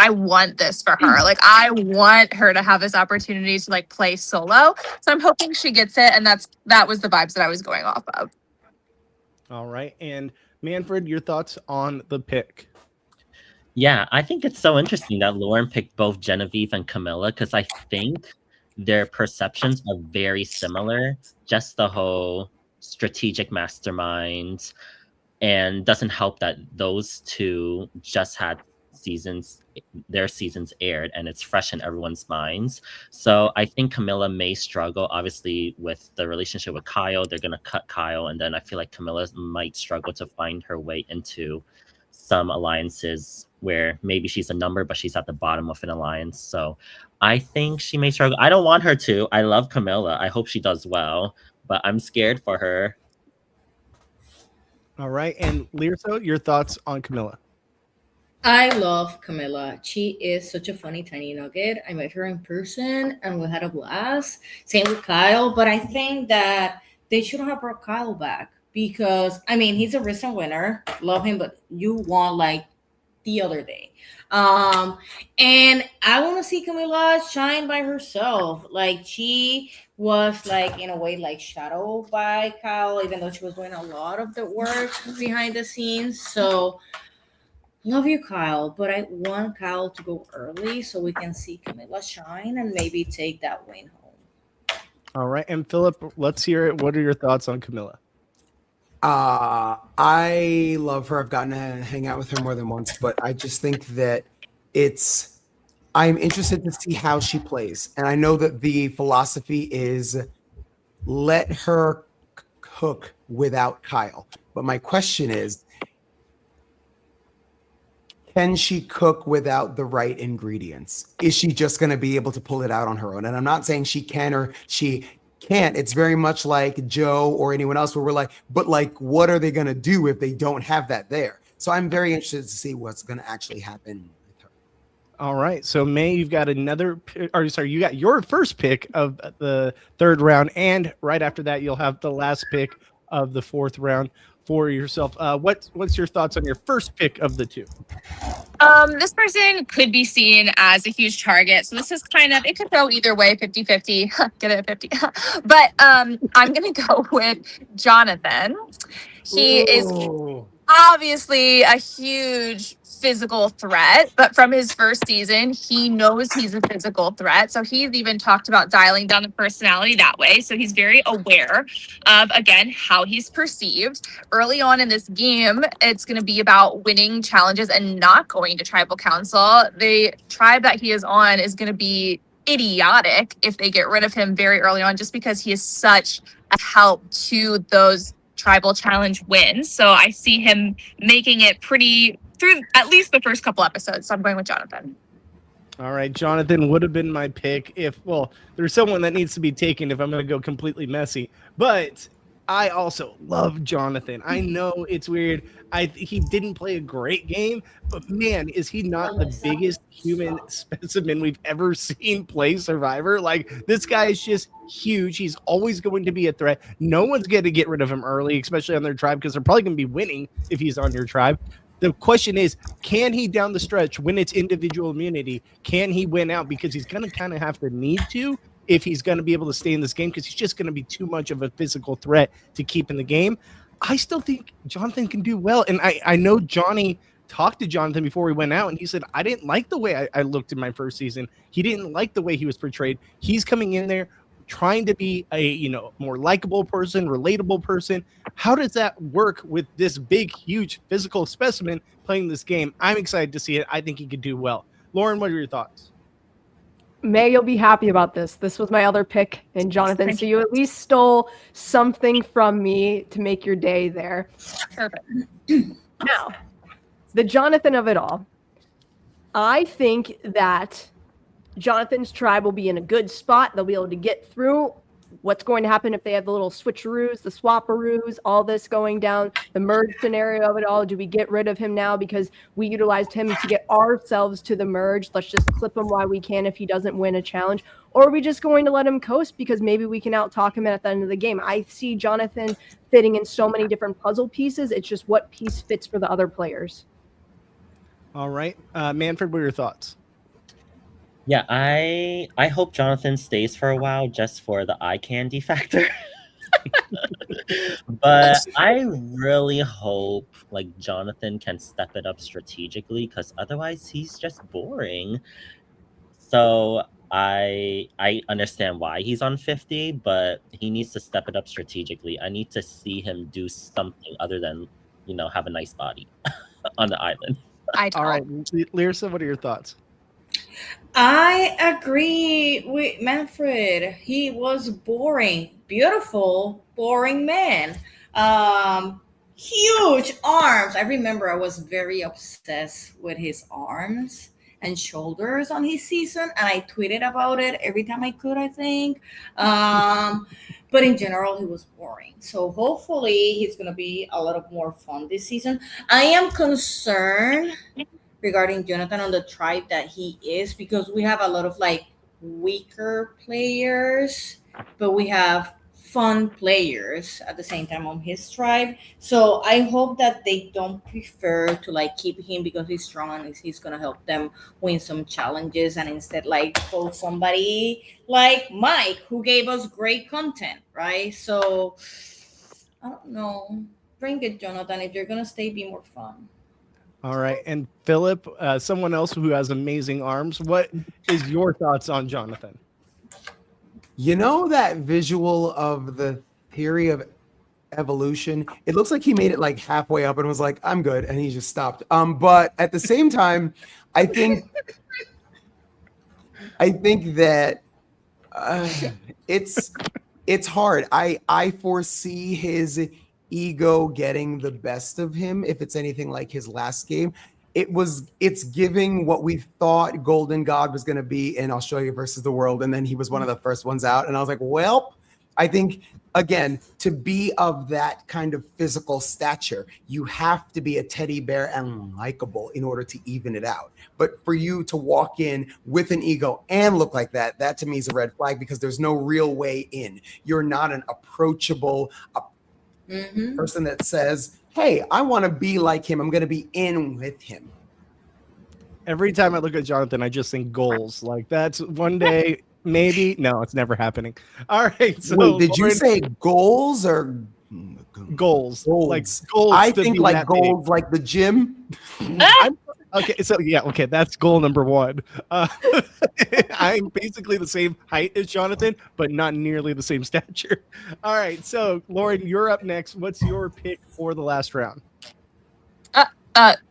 want this for her. Like, I want her to have this opportunity to like play solo. So I'm hoping she gets it. And that was the vibes that I was going off of. All right. And Manfred, your thoughts on the pick? Yeah, I think it's so interesting that Lauren picked both Genevieve and Camilla, because I think their perceptions are very similar. Just the whole strategic masterminds, and doesn't help that those two just had their seasons aired, and it's fresh in everyone's minds. So I think Camilla may struggle. Obviously, with the relationship with Kyle, they're going to cut Kyle, and then I feel like Camilla might struggle to find her way into some alliances where maybe she's a number, but she's at the bottom of an alliance. So I think she may struggle. I don't want her to. I love Camilla. I hope she does well, but I'm scared for her. All right. And Lyrsa, your thoughts on Camilla? I love Camilla. She is such a funny tiny nugget. I met her in person and we had a blast. Same with Kyle, but I think that they should have brought Kyle back, because I mean, he's a recent winner. Love him, but you won like the other day. And I want to see Camilla shine by herself. Like, she was like in a way like shadowed by Kyle, even though she was doing a lot of the work behind the scenes. So love you, Kyle, but I want Kyle to go early so we can see Camilla shine and maybe take that win home. All right. And Phillip, let's hear it. What are your thoughts on Camilla? I love her. I've gotten to hang out with her more than once, but I just think that I'm interested to see how she plays. And I know that the philosophy is let her cook without Kyle. But my question is, can she cook without the right ingredients? Is she just going to be able to pull it out on her own? And I'm not saying she can or she can't. It's very much like Joe or anyone else where we're like, but like, what are they going to do if they don't have that there? So I'm very interested to see what's going to actually happen with her. All right. So May, you got you got your first pick of the third round. And right after that, you'll have the last pick of the fourth round for yourself. What's your thoughts on your first pick of the two? This person could be seen as a huge target. So this is it could go either way, 50-50. Get it at 50. But I'm going to go with Jonathan. He is obviously a huge physical threat, but from his first season, he knows he's a physical threat. So he's even talked about dialing down the personality that way. So he's very aware of, again, how he's perceived. Early on in this game, it's going to be about winning challenges and not going to tribal council. The tribe that he is on is going to be idiotic if they get rid of him very early on, just because he is such a help to those tribal challenge wins. So I see him making it pretty through at least the first couple episodes. So I'm going with Jonathan. All right. Jonathan would have been my pick there's someone that needs to be taken if I'm going to go completely messy. But I also love Jonathan. I know it's weird. He didn't play a great game, but man, is he not the biggest human specimen we've ever seen play Survivor? Like, this guy is just huge. He's always going to be a threat. No one's going to get rid of him early, especially on their tribe, because they're probably going to be winning if he's on your tribe. The question is, can he down the stretch, when it's individual immunity, can he win out? Because he's going to kind of have to need to if he's going to be able to stay in this game, because he's just going to be too much of a physical threat to keep in the game. I still think Jonathan can do well. And I know Johnny talked to Jonathan before we went out, and he said, I didn't like the way I looked in my first season. He didn't like the way he was portrayed. He's coming in there trying to be a more likable person, relatable person. How does that work with this big, huge physical specimen playing this game? I'm excited to see it. I think he could do well. Lauren, what are your thoughts? May, you'll be happy about this. This was my other pick, and Jonathan, so you at least stole something from me to make your day there. Perfect. Now, the Jonathan of it all. I think that Jonathan's tribe will be in a good spot. They'll be able to get through what's going to happen if they have the little switcheroos, the swapperoos, all this going down, the merge scenario of it all. Do we get rid of him now because we utilized him to get ourselves to the merge? Let's just clip him while we can if he doesn't win a challenge. Or are we just going to let him coast because maybe we can out-talk him at the end of the game? I see Jonathan fitting in so many different puzzle pieces. It's just what piece fits for the other players. All right. Manfred, what are your thoughts? Yeah, I hope Jonathan stays for a while just for the eye candy factor. But I really hope like Jonathan can step it up strategically, because otherwise he's just boring. So I understand why he's on 50, but he needs to step it up strategically. I need to see him do something other than, have a nice body on the island. All right, Lyrsa, what are your thoughts? I agree with Manfred. He was boring, beautiful, boring man. Huge arms. I remember I was very obsessed with his arms and shoulders on his season, and I tweeted about it every time I could, I think. But in general, he was boring. So hopefully he's going to be a lot of more fun this season. I am concerned regarding Jonathan on the tribe that he is, because we have a lot of like weaker players, but we have fun players at the same time on his tribe. So I hope that they don't prefer to like keep him because he's strong and he's gonna help them win some challenges, and instead like pull somebody like Mike, who gave us great content, right? So I don't know. Bring it, Jonathan. If you're gonna stay, be more fun. All right. And Phillip, someone else who has amazing arms. What is your thoughts on Jonathan? You know that visual of the theory of evolution? It looks like he made it like halfway up and was like, I'm good. And he just stopped. But at the same time, I think that it's hard. I foresee his ego getting the best of him if it's anything like his last game. It's giving what we thought Golden God was going to be in Australia versus the world, and then he was one of the first ones out, and I was like, well, I think again, to be of that kind of physical stature, you have to be a teddy bear and likable in order to even it out. But for you to walk in with an ego and look like that, that to me is a red flag, because there's no real way in. You're not an approachable person that says, hey, I want to be like him. I'm going to be in with him. Every time I look at Jonathan, I just think goals. Like, that's one day, maybe. No, it's never happening. All right. So wait, did you say goals or goals? Goals. Like goals. I think like goals, big. Like the gym. Okay, so yeah, okay, that's goal number one. I'm basically the same height as Jonathan, but not nearly the same stature. All right, so Lauren, you're up next. What's your pick for the last round?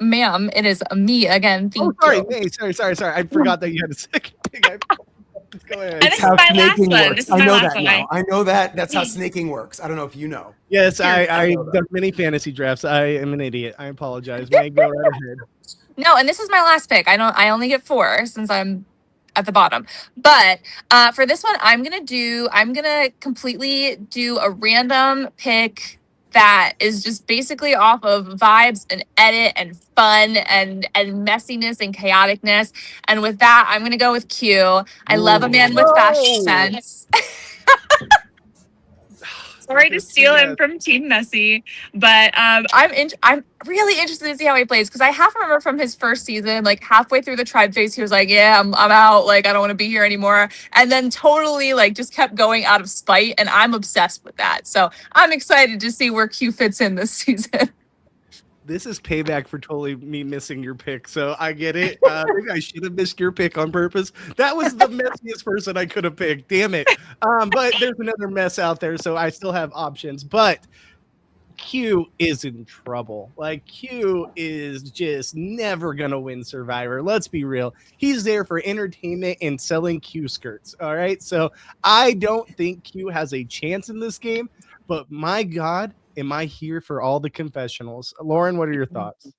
Ma'am, it is me again. Thank sorry, you. Hey, sorry. I forgot that you had a second pick. Go ahead. And this is my last one. This is my last one. I know that. That's how snaking works. I don't know if you know. Yes, I've done many fantasy drafts. I am an idiot. I apologize. May go right ahead. No, and this is my last pick. I only get 4 since I'm at the bottom. But for this one, I'm gonna completely do a random pick that is just basically off of vibes and edit and fun and messiness and chaoticness. And with that, I'm gonna go with Q. I love a man with fashion sense. Sorry to steal him from Team Messy, but I'm really interested to see how he plays, because I half remember from his first season, like halfway through the tribe phase, he was like, "Yeah, I'm out. Like, I don't want to be here anymore," and then totally like just kept going out of spite, and I'm obsessed with that. So I'm excited to see where Q fits in this season. This is payback for totally me missing your pick, so I get it. Maybe I should have missed your pick on purpose. That was the messiest person I could have picked. Damn it. But there's another mess out there, so I still have options. But Q is in trouble. Like, Q is just never gonna win Survivor. Let's be real. He's there for entertainment and selling Q skirts. All right. So I don't think Q has a chance in this game. But my God, am I here for all the confessionals? Lauren, what are your thoughts?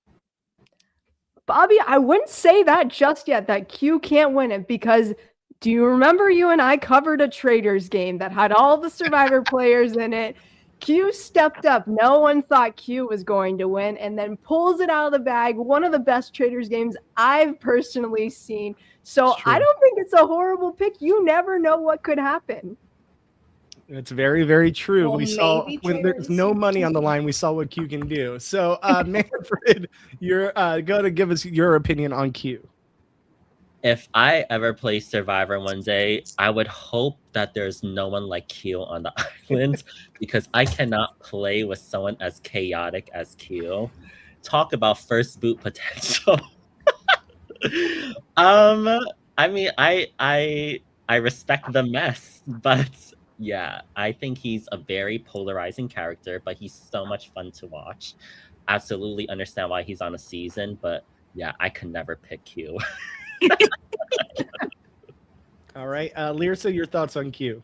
Bobby, I wouldn't say that just yet, that Q can't win it, because do you remember you and I covered a Traders game that had all the Survivor players in it? Q stepped up. No one thought Q was going to win, and then pulls it out of the bag. One of the best Traders games I've personally seen. So I don't think it's a horrible pick. You never know what could happen. It's very, very true. Well, We saw when there's no money on the line, we saw what Q can do. So, Manfred, you're going to give us your opinion on Q. If I ever play Survivor one day, I would hope that there's no one like Q on the island, because I cannot play with someone as chaotic as Q. Talk about first boot potential. I mean, I respect the mess, but yeah, I think he's a very polarizing character, but he's so much fun to watch. Absolutely understand why he's on a season, but yeah, I could never pick Q. All right. Lyrsa, your thoughts on Q?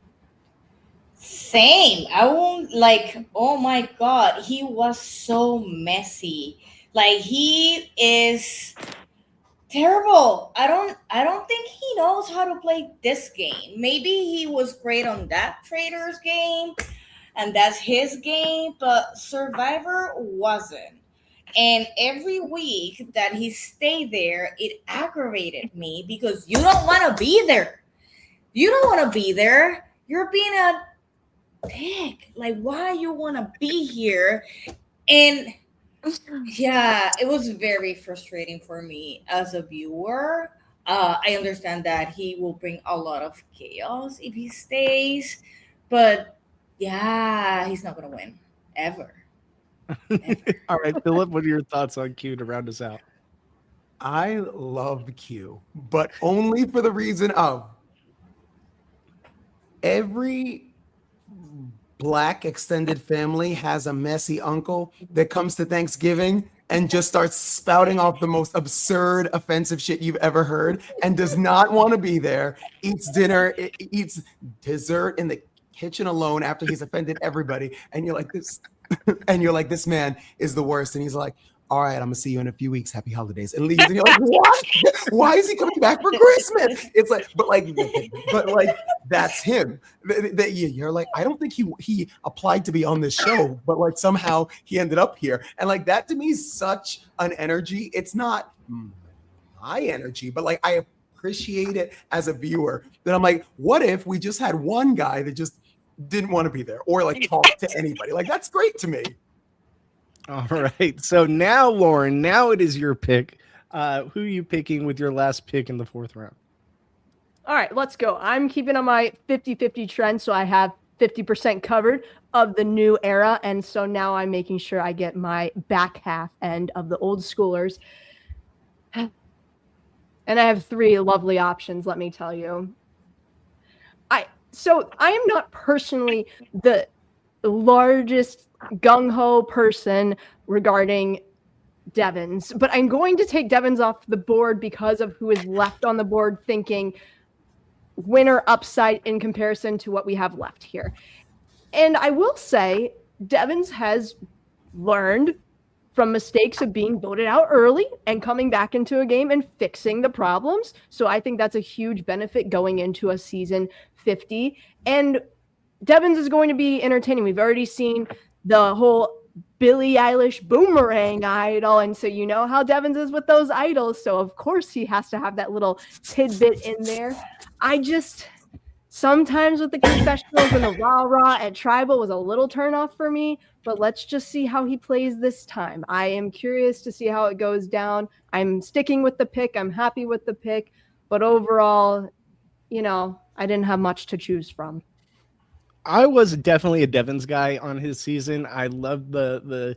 Same. I won't, like, oh my God, he was so messy. Like, he is terrible. I don't think he knows how to play this game. Maybe he was great on that Traders game, and that's his game, but Survivor wasn't. And every week that he stayed there, it aggravated me, because you don't want to be there. You don't want to be there. You're being a dick. Like, why you want to be here? And yeah, it was very frustrating for me as a viewer. I understand that he will bring a lot of chaos if he stays, but yeah, he's not going to win ever. All right, Phillip, what are your thoughts on Q to round us out? I love Q, but only for the reason of every Black extended family has a messy uncle that comes to Thanksgiving and just starts spouting off the most absurd, offensive shit you've ever heard, and does not want to be there, eats dinner, eats dessert in the kitchen alone after he's offended everybody. And you're like, this man is the worst. And he's like, all right, I'm gonna see you in a few weeks. Happy holidays. And leaves. And you're like, what? Why is he coming back for Christmas? It's like, but that's him. You're like, I don't think he applied to be on this show, but like somehow he ended up here. And like that to me is such an energy. It's not my energy, but like I appreciate it as a viewer. That I'm like, what if we just had one guy that just didn't want to be there or like talk to anybody? Like that's great to me. All right. So now, Lauren, now it is your pick. Who are you picking with your last pick in the 4th round? All right, let's go. I'm keeping on my 50-50 trend, so I have 50% covered of the new era. And so now I'm making sure I get my back half end of the old schoolers. And I have 3 lovely options, let me tell you. So I am not personally the largest gung-ho person regarding Devins, but I'm going to take Devins off the board because of who is left on the board, thinking winner upside in comparison to what we have left here. And I will say Devins has learned from mistakes of being voted out early and coming back into a game and fixing the problems. So I think that's a huge benefit going into a season 50. And Devins is going to be entertaining. We've already seen the whole Billie Eilish boomerang idol. And so you know how Devins is with those idols. So of course he has to have that little tidbit in there. Sometimes with the confessionals and the rah-rah at Tribal was a little turnoff for me, but let's just see how he plays this time. I am curious to see how it goes down. I'm sticking with the pick. I'm happy with the pick, but overall, I didn't have much to choose from. I was definitely a Devins guy on his season. I loved the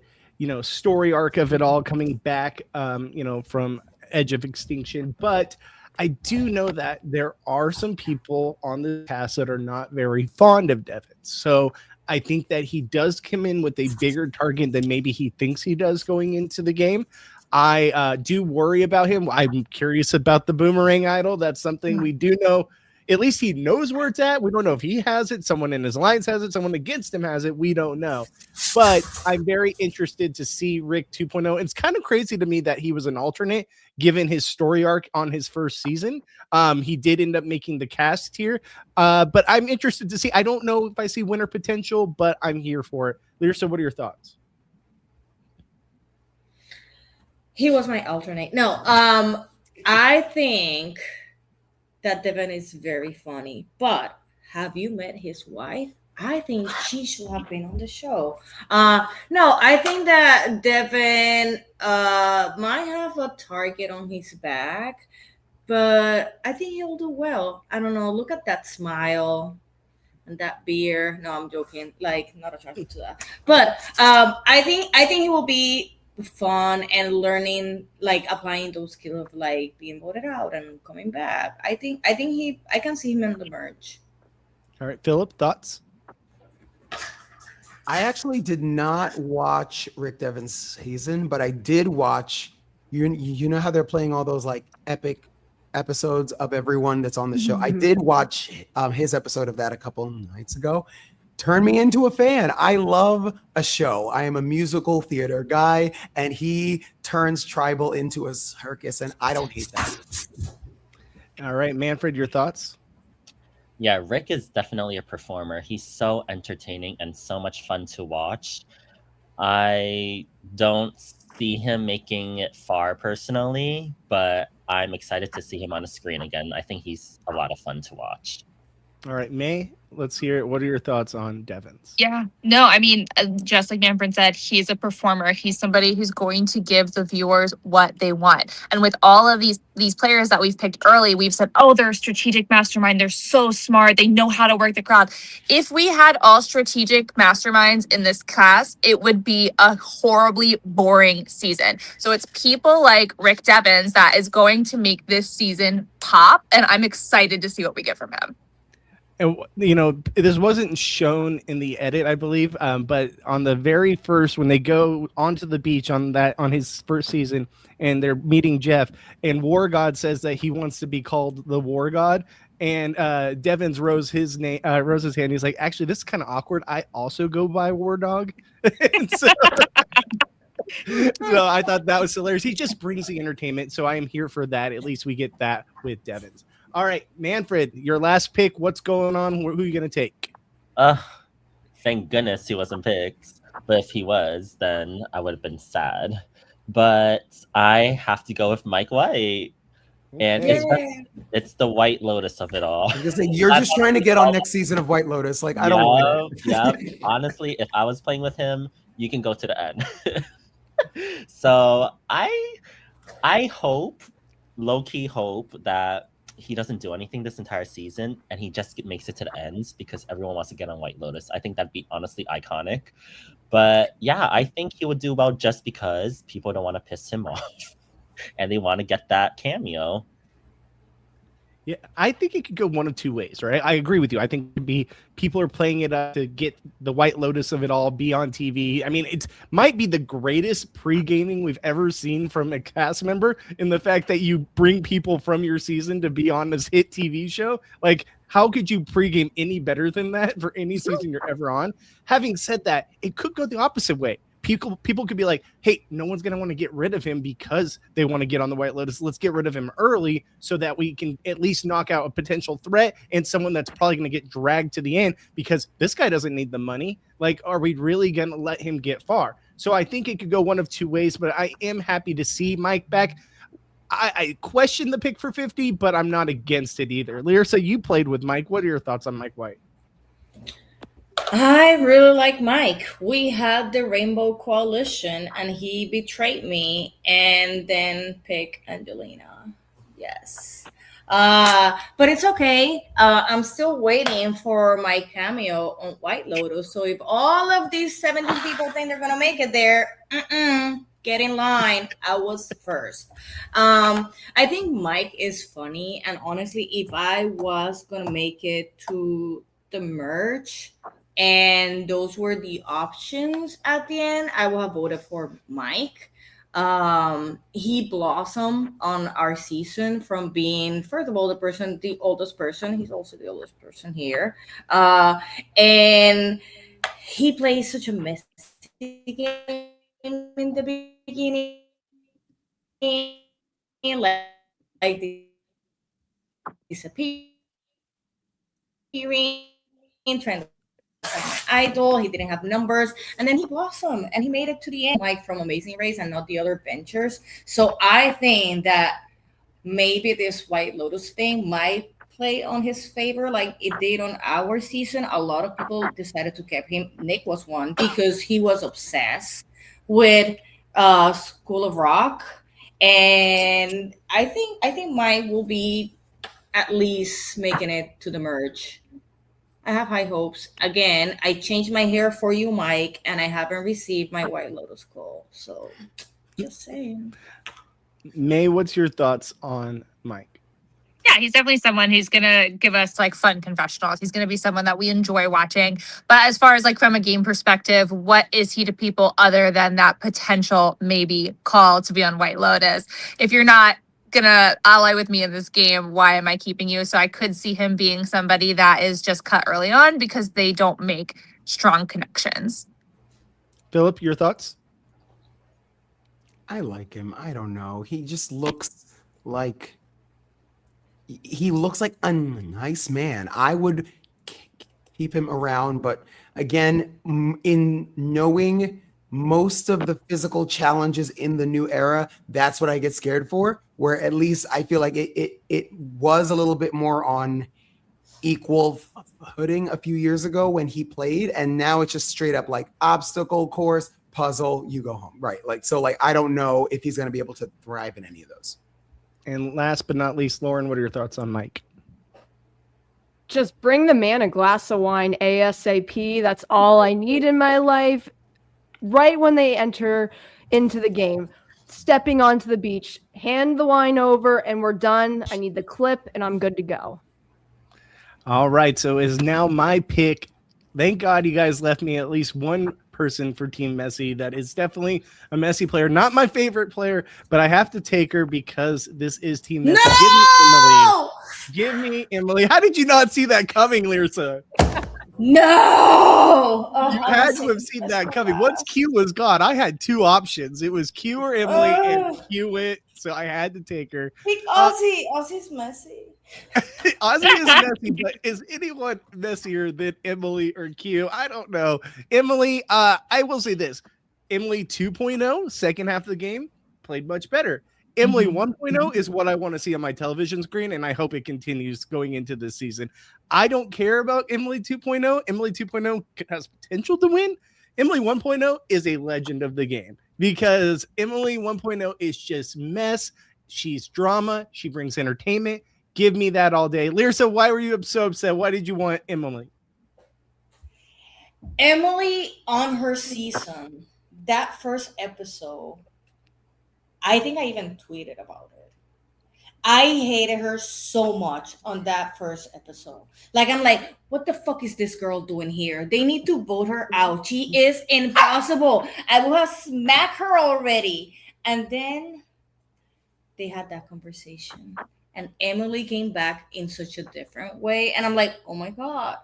story arc of it all coming back, from Edge of Extinction, but I do know that there are some people on the cast that are not very fond of Devins. So I think that he does come in with a bigger target than maybe he thinks he does going into the game. I do worry about him. I'm curious about the boomerang idol. That's something we do know. At least he knows where it's at. We don't know if he has it. Someone in his alliance has it. Someone against him has it. We don't know. But I'm very interested to see Rick 2.0. It's kind of crazy to me that he was an alternate given his story arc on his first season. He did end up making the cast here. But I'm interested to see. I don't know if I see winner potential, but I'm here for it. Lyrsa, what are your thoughts? He was my alternate. No, I think that Devin is very funny, but have you met his wife? I think she should have been on the show. No, I think that Devin might have a target on his back, but I think he'll do well. I don't know. Look at that smile and that beer. No, I'm joking. Like, not attracted to that. But I think he will be fun and learning, like applying those skills of like being voted out and coming back. I can see him in the merge. All right, Phillip, thoughts? I actually did not watch Rick Devins' season, but I did watch. You know how they're playing all those like epic episodes of everyone that's on the show. I did watch his episode of that a couple nights ago. Turned me into a fan. I love a show. I am a musical theater guy, and he turns Tribal into a circus, and I don't hate that. All right, Manfred, your thoughts? Yeah, Rick is definitely a performer. He's so entertaining and so much fun to watch. I don't see him making it far personally, but I'm excited to see him on the screen again. I think he's a lot of fun to watch. All right, May, let's hear it. What are your thoughts on Devins? Yeah, no, I mean, just like Manfred said, he's a performer. He's somebody who's going to give the viewers what they want. And with all of these players that we've picked early, we've said, oh, they're a strategic mastermind. They're so smart. They know how to work the crowd. If we had all strategic masterminds in this class, it would be a horribly boring season. So it's people like Rick Devins that is going to make this season pop. And I'm excited to see what we get from him. And this wasn't shown in the edit, I believe, but on the very first, when they go onto the beach on his first season, and they're meeting Jeff, and War God says that he wants to be called the War God, and Devins rose his hand. He's like, actually, this is kind of awkward. I also go by War Dog. So I thought that was hilarious. He just brings the entertainment, so I am here for that. At least we get that with Devins. All right, Manfred, your last pick. What's going on? Who are you going to take? Thank goodness he wasn't picked. But if he was, then I would have been sad. But I have to go with Mike White. And it's the White Lotus of it all. You're just trying to get on next season of White Lotus. Like, I don't want it. Yeah. Honestly, if I was playing with him, you can go to the end. So I hope, low-key hope, that he doesn't do anything this entire season and he just makes it to the ends because everyone wants to get on White Lotus. I think that'd be honestly iconic. But yeah, I think he would do well just because people don't want to piss him off and they want to get that cameo. Yeah, I think it could go one of two ways, right? I agree with you. I think it'd be people are playing it up to get the White Lotus of it all, be on TV. I mean, it might be the greatest pre-gaming we've ever seen from a cast member in the fact that you bring people from your season to be on this hit TV show. Like, how could you pre-game any better than that for any season you're ever on? Having said that, it could go the opposite way. people could be like, hey, no one's going to want to get rid of him because they want to get on the White Lotus. Let's get rid of him early so that we can at least knock out a potential threat and someone that's probably going to get dragged to the end because this guy doesn't need the money. Like, are we really going to let him get far? So I think it could go one of two ways, but I am happy to see Mike back. I question the pick for 50, but I'm not against it either. Lyrsa, you played with Mike. What are your thoughts on Mike White? I really like Mike. We had the Rainbow Coalition and he betrayed me and then picked Angelina. Yes. But it's okay. I'm still waiting for my cameo on White Lotus. So if all of these 17 people think they're gonna make it there, get in line. I was first. I think Mike is funny, and honestly, if I was gonna make it to the merge and those were the options at the end, I would have voted for Mike. He blossomed on our season from being, first of all, the oldest person. He's also the oldest person here. And he plays such a messy game in the beginning. Like disappearing, trying to idol. He didn't have numbers, and then he blossomed and he made it to the end, like from Amazing Race and not the other ventures. So I think that maybe this White Lotus thing might play on his favor, like it did on our season. A lot of people decided to keep him. Nick was one because he was obsessed with School of Rock, and I think Mike will be at least making it to the merge. I have high hopes. Again, I changed my hair for you, Mike, and I haven't received my White Lotus call. So, just saying. May, what's your thoughts on Mike? Yeah, he's definitely someone who's going to give us like fun confessionals. He's going to be someone that we enjoy watching. But as far as like from a game perspective, what is he to people other than that potential maybe call to be on White Lotus? If you're not gonna ally with me in this game, why am I keeping you? So I could see him being somebody that is just cut early on because they don't make strong connections. Phillip, your thoughts? I like him. I don't know. He just looks like a nice man. I would keep him around, but again, in knowing most of the physical challenges in the new era, that's what I get scared for. Where at least I feel like it was a little bit more on equal footing a few years ago when he played, and now it's just straight up like obstacle course, puzzle, you go home, right? Like, so like I don't know if he's going to be able to thrive in any of those. And last but not least, Lauren, what are your thoughts on Mike? Just bring the man a glass of wine ASAP. That's all I need in my life. Right when they enter into the game, stepping onto the beach, hand the wine over, and we're done. I need the clip, and I'm good to go. All right, so it is now my pick. Thank God you guys left me at least one person for Team Messi that is definitely a Messi player. Not my favorite player, but I have to take her because this is Team Messi. No! Give me Emily. How did you not see that coming, Lyrsa? No! You had to have seen that coming. Once Q was gone, I had two options. It was Q or Emily, and Q it, so I had to take her. Pick Ozzy. Ozzy's messy. Ozzy is messy, but is anyone messier than Emily or Q? I don't know. Emily, I will say this. Emily 2.0, second half of the game, played much better. Emily 1.0 is what I want to see on my television screen, and I hope it continues going into this season. I don't care about Emily 2.0. Emily 2.0 has potential to win. Emily 1.0 is a legend of the game because Emily 1.0 is just mess. She's drama. She brings entertainment. Give me that all day. Lyrsa, why were you so upset? Why did you want Emily? Emily on her season, that first episode, I think I even tweeted about it. I hated her so much on that first episode. Like, I'm like, what the fuck is this girl doing here? They need to vote her out. She is impossible. I will have smacked her already. And then they had that conversation. And Emily came back in such a different way. And I'm like, oh my God,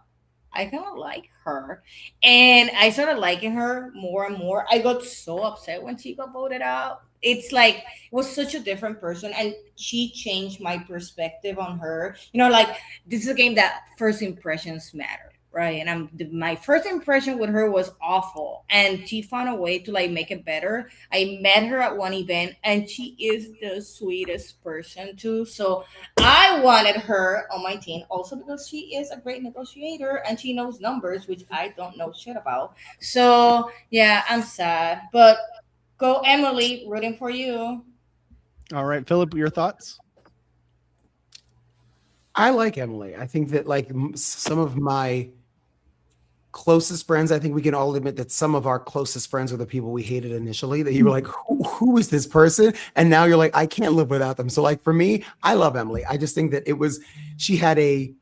I kind of like her. And I started liking her more and more. I got so upset when she got voted out. It's like, it was such a different person. And she changed my perspective on her. You know, like, this is a game that first impressions matter. Right. And my first impression with her was awful. And she found a way to like make it better. I met her at one event and she is the sweetest person too. So I wanted her on my team also because she is a great negotiator and she knows numbers, which I don't know shit about. So yeah, I'm sad. But go Emily, rooting for you. All right, Phillip, your thoughts? I like Emily. I think that like some of my closest friends, I think we can all admit that some of our closest friends were the people we hated initially, that you were like, who is this person? And now you're like, I can't live without them. So like for me, I love Emily. I just think that she had a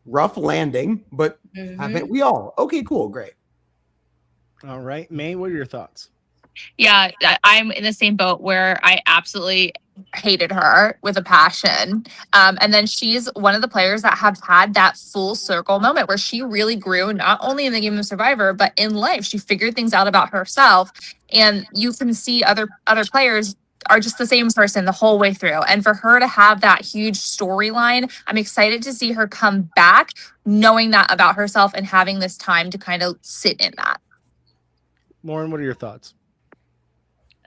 rough landing, but I bet we all, okay, cool, great. All right, May, what are your thoughts? Yeah, I'm in the same boat where I absolutely hated her with a passion. And then she's one of the players that have had that full circle moment where she really grew, not only in the game of Survivor, but in life. She figured things out about herself. And you can see other players are just the same person the whole way through. And for her to have that huge storyline, I'm excited to see her come back, knowing that about herself and having this time to kind of sit in that. Lauren, what are your thoughts?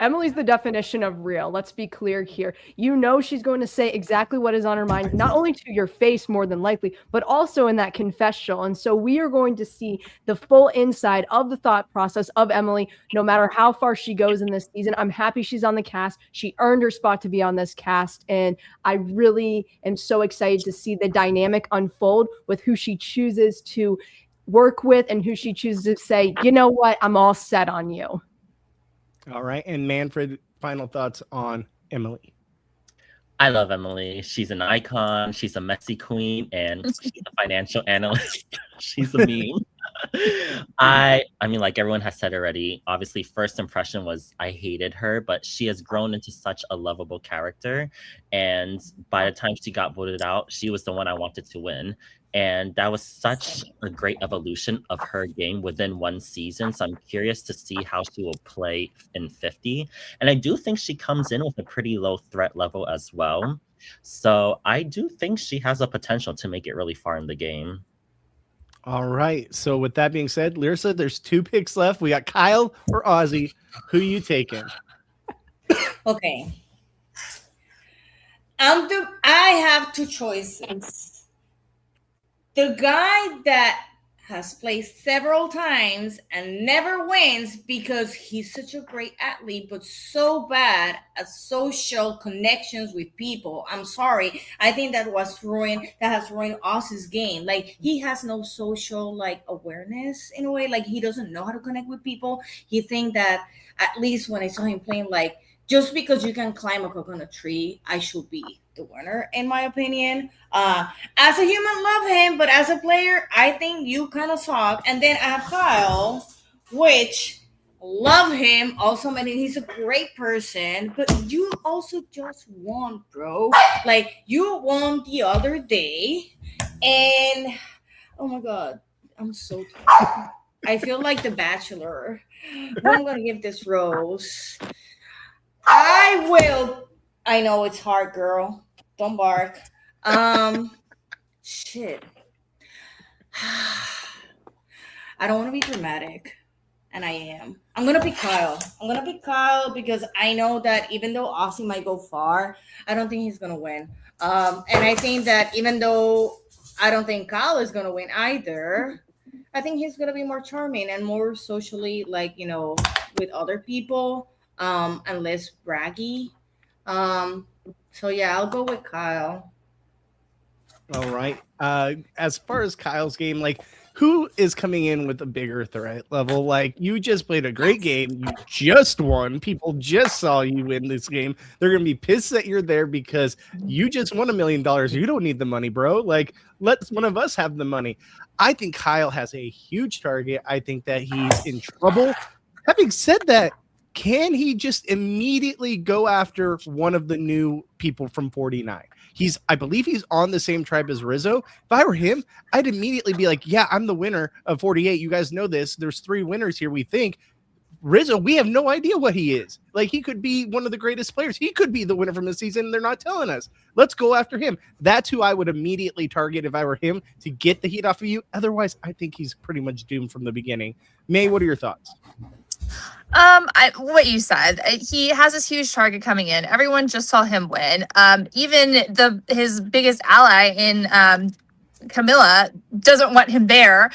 Emily's the definition of real. Let's be clear here. You know she's going to say exactly what is on her mind, not only to your face more than likely, but also in that confessional. And so we are going to see the full inside of the thought process of Emily, no matter how far she goes in this season. I'm happy she's on the cast. She earned her spot to be on this cast. And I really am so excited to see the dynamic unfold with who she chooses to work with and who she chooses to say, you know what, I'm all set on you. All right. And Manfred, final thoughts on Emily. I love Emily. She's an icon. She's a messy queen, and she's a financial analyst. She's a meme. I mean, like everyone has said already, obviously first impression was I hated her, but she has grown into such a lovable character. And by the time she got voted out, she was the one I wanted to win. And that was such a great evolution of her game within one season. So I'm curious to see how she will play in 50. And I do think she comes in with a pretty low threat level as well. So I do think she has a potential to make it really far in the game. All right. So with that being said, Lyrsa, there's 2 picks left. We got Kyle or Ozzy. Who you taking? Okay. I have 2 choices. The guy that has played several times and never wins because he's such a great athlete, but so bad at social connections with people. I'm sorry. I think that has ruined Ozzy's game. Like, he has no social like awareness in a way. Like, he doesn't know how to connect with people. He think that, at least when I saw him playing, like, just because you can climb a coconut tree, I should be the winner, in my opinion. As a human, love him, but as a player, I think you kind of suck. And then I have Kyle, which love him. Also, I mean, he's a great person, but you also just won, bro. Like, you won the other day, and oh my god, I'm so tired. I feel like The Bachelor. But I'm gonna give this rose. I know it's hard, girl. Don't bark. Shit. I don't want to be dramatic, and I am. I'm gonna pick Kyle. I'm gonna pick Kyle because I know that even though Ozzy might go far, I don't think he's gonna win. And I think that even though I don't think Kyle is gonna win either, I think he's gonna be more charming and more socially, like, you know, with other people, and less braggy. So yeah, I'll go with Kyle. All right. As far as Kyle's game, like, who is coming in with a bigger threat level? Like, you just played a great game. You just won. People just saw you win this game. They're going to be pissed that you're there because you just won $1 million. You don't need the money, bro. Like, let one of us have the money. I think Kyle has a huge target. I think that he's in trouble. Having said that, can he just immediately go after one of the new people from 49? I believe he's on the same tribe as Rizzo. If I were him, I'd immediately be like, yeah, I'm the winner of 48. You guys know this. There's 3 winners here, we think. Rizzo, we have no idea what he is. Like, he could be one of the greatest players. He could be the winner from the season. They're not telling us. Let's go after him. That's who I would immediately target if I were him, to get the heat off of you. Otherwise, I think he's pretty much doomed from the beginning. May, what are your thoughts? What you said. He has this huge target coming in. Everyone just saw him win. Even his biggest ally in Camilla doesn't want him there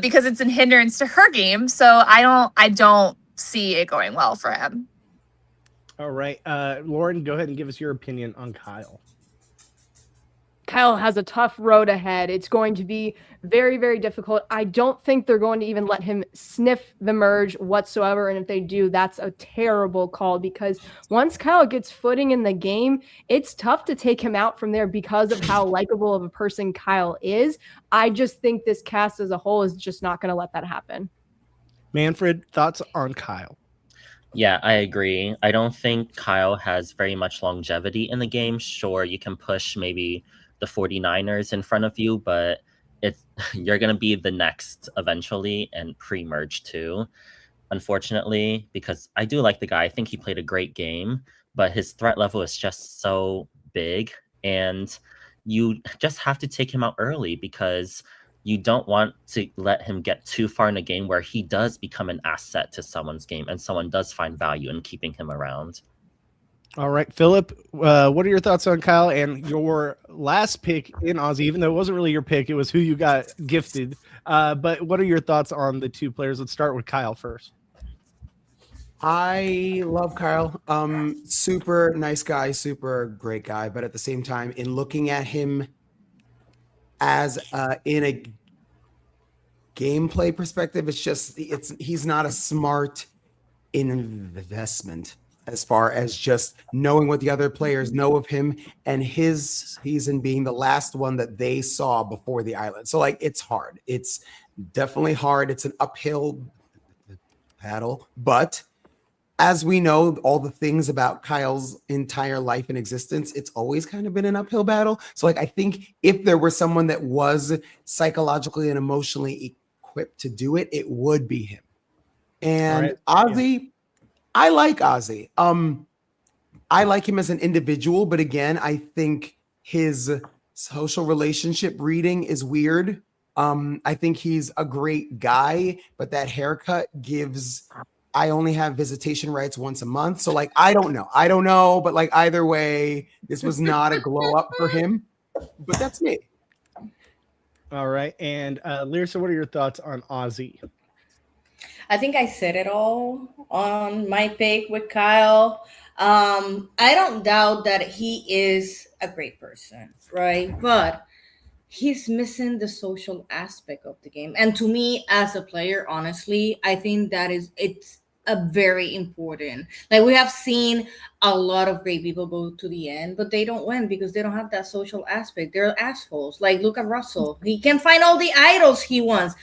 because it's a hindrance to her game. So I don't see it going well for him. All right. Lauren, go ahead and give us your opinion on Kyle. Kyle has a tough road ahead. It's going to be very, very difficult. I don't think they're going to even let him sniff the merge whatsoever. And if they do, that's a terrible call, because once Kyle gets footing in the game, it's tough to take him out from there because of how likable of a person Kyle is. I just think this cast as a whole is just not going to let that happen. Manfred, thoughts on Kyle? Yeah, I agree. I don't think Kyle has very much longevity in the game. Sure, you can push maybe the 49ers in front of you, but you're going to be the next eventually, and pre-merge too, unfortunately, because I do like the guy. I think he played a great game, but his threat level is just so big, and you just have to take him out early, because you don't want to let him get too far in a game where he does become an asset to someone's game and someone does find value in keeping him around. All right, Phillip, what are your thoughts on Kyle and your last pick in Aussie? Even though it wasn't really your pick, it was who you got gifted. But what are your thoughts on the 2 players? Let's start with Kyle first. I love Kyle. Super nice guy, super great guy. But at the same time, in looking at him as in a gameplay perspective, he's not a smart investment as far as just knowing what the other players know of him, and his season being the last one that they saw before the island. So like, it's hard. It's definitely hard. It's an uphill battle, but as we know, all the things about Kyle's entire life and existence, it's always kind of been an uphill battle. So like, I think if there were someone that was psychologically and emotionally equipped to do it, it would be him. And Ozzy, I like Ozzy. I like him as an individual, but again, I think his social relationship reading is weird. I think he's a great guy, but that haircut gives... I only have visitation rights once a month. So like, I don't know, but like, either way, this was not a glow up for him, but that's me. All right. And Lyrsa, what are your thoughts on Ozzy? I think I said it all on my pick with Kyle. I don't doubt that he is a great person, right? But he's missing the social aspect of the game. And to me, as a player, honestly, I think it's a very important. Like, we have seen a lot of great people go to the end, but they don't win because they don't have that social aspect. They're assholes. Like, look at Russell. He can find all the idols he wants.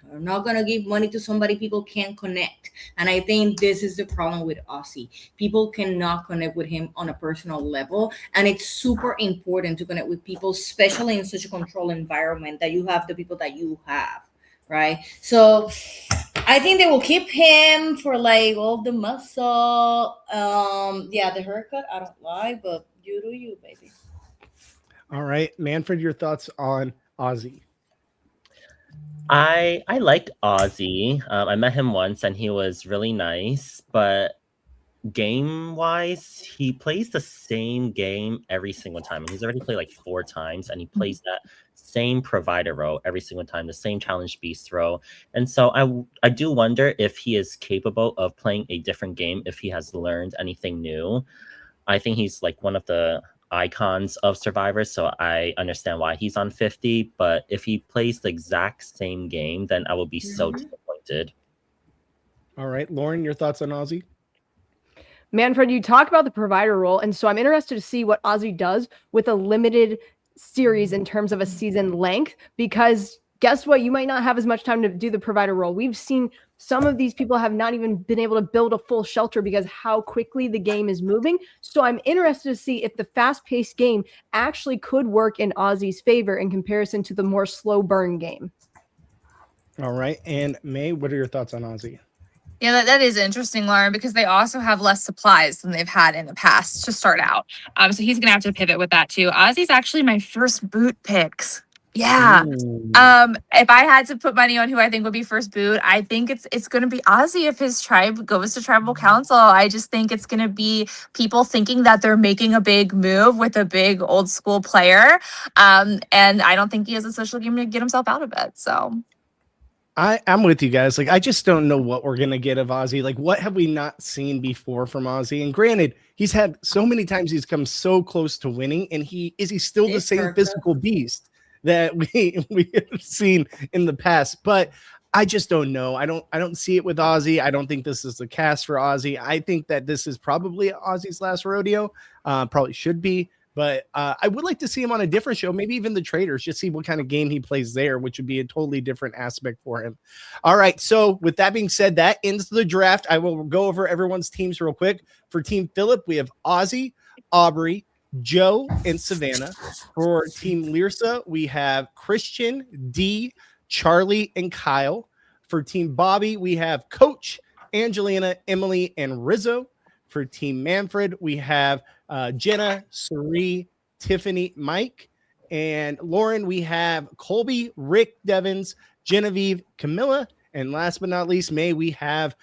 They're not going to give money to somebody people can't connect. And I think this is the problem with Aussie. People cannot connect with him on a personal level. And it's super important to connect with people, especially in such a controlled environment that you have the people that you have, right? So I think they will keep him for like all the muscle. Yeah, the haircut, I don't like, but you do you, baby. All right, Manfred, your thoughts on Ozzy? I like Ozzy. I met him once and he was really nice, but game-wise, he plays the same game every single time. And he's already played like 4 times, and he plays that same provider role every single time, the same challenge beast role. And so I do wonder if he is capable of playing a different game, if he has learned anything new. I think he's like one of the icons of Survivors, so I understand why he's on 50, but if he plays the exact same game, then I will be so disappointed. All right, Lauren, your thoughts on Ozzy? Manfred, you talk about the provider role, and so I'm interested to see what Ozzy does with a limited series in terms of a season length, because guess what? You might not have as much time to do the provider role. We've seen some of these people have not even been able to build a full shelter because how quickly the game is moving. So I'm interested to see if the fast-paced game actually could work in Ozzy's favor in comparison to the more slow burn game. All right. And May, what are your thoughts on Ozzy? Yeah, that is interesting, Lauren, because they also have less supplies than they've had in the past to start out. So he's going to have to pivot with that too. Ozzy's actually my first boot picks. Yeah. If I had to put money on who I think would be first boot, I think it's going to be Ozzy if his tribe goes to tribal council. I just think it's going to be people thinking that they're making a big move with a big old school player. And I don't think he has a social game to get himself out of it. So I'm with you guys. Like, I just don't know what we're going to get of Ozzy. Like, what have we not seen before from Ozzy? And granted, he's had so many times he's come so close to winning, and is he still the same physical beast that we have seen in the past? But I just don't know. I don't see it with Ozzy. I don't think this is the cast for Ozzy. I think that this is probably Ozzy's last rodeo. Probably should be. But I would like to see him on a different show, maybe even the Traders, just see what kind of game he plays there, which would be a totally different aspect for him. All right. So with that being said, that ends the draft. I will go over everyone's teams real quick. For Team Phillip, we have Ozzy, Aubrey, Joe, and Savannah. For Team Lyrsa, we have Christian, Dee, Charlie, and Kyle. For Team Bobby, we have Coach, Angelina, Emily, and Rizzo. For Team Manfred, we have Jenna, Sari, Tiffany, Mike, and Lauren. We have Colby, Rick, Devins, Genevieve, Camilla, and last but not least, May, we have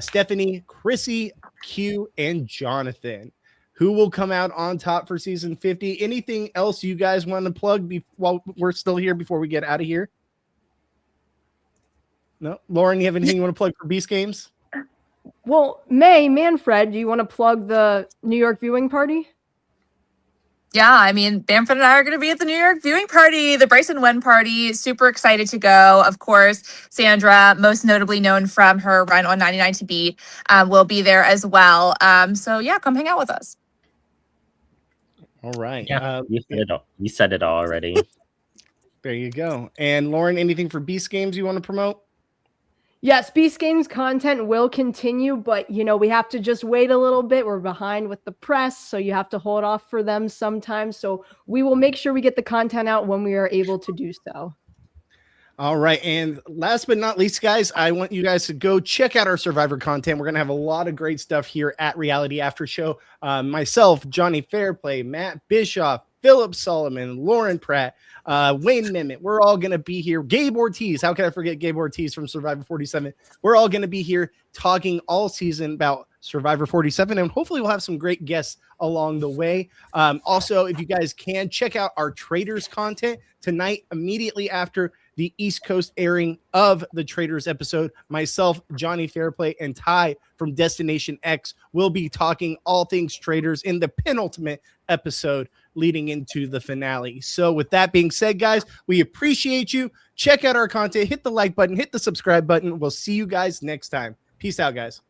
Stephanie, Chrissy, Q, and Jonathan. Who will come out on top for season 50? Anything else you guys want to plug while we're still here before we get out of here? No, Lauren, you have anything you want to plug for Beast Games? Well, Manfred, do you want to plug the New York viewing party? Yeah, I mean, Manfred and I are going to be at the New York viewing party, the Bryson Wen party. Super excited to go. Of course, Sandra, most notably known from her run on 99 to Beat, will be there as well. So yeah, come hang out with us. All right. Yeah, you said it all already. There you go. And Lauren, anything for Beast Games you want to promote? Yes, Beast Games content will continue, but we have to just wait a little bit. We're behind with the press, so you have to hold off for them sometimes. So we will make sure we get the content out when we are able to do so. All right. And last but not least, guys, I want you guys to go check out our Survivor content. We're going to have a lot of great stuff here at Reality After Show. Myself, Jonny Fairplay, Matt Bischoff, Phillip Solomon, Lauren Pratt, Wayne Mimit. We're all going to be here. Gabe Ortiz. How can I forget Gabe Ortiz from Survivor 47? We're all going to be here talking all season about Survivor 47, and hopefully we'll have some great guests along the way. Also, if you guys can, check out our Traders content tonight, immediately after the East Coast airing of the Traders episode. Myself, Jonny Fairplay, and Ty from Destination X will be talking all things Traders in the penultimate episode leading into the finale. So with that being said, guys, we appreciate you. Check out our content, hit the like button, hit the subscribe button. We'll see you guys next time. Peace out, guys.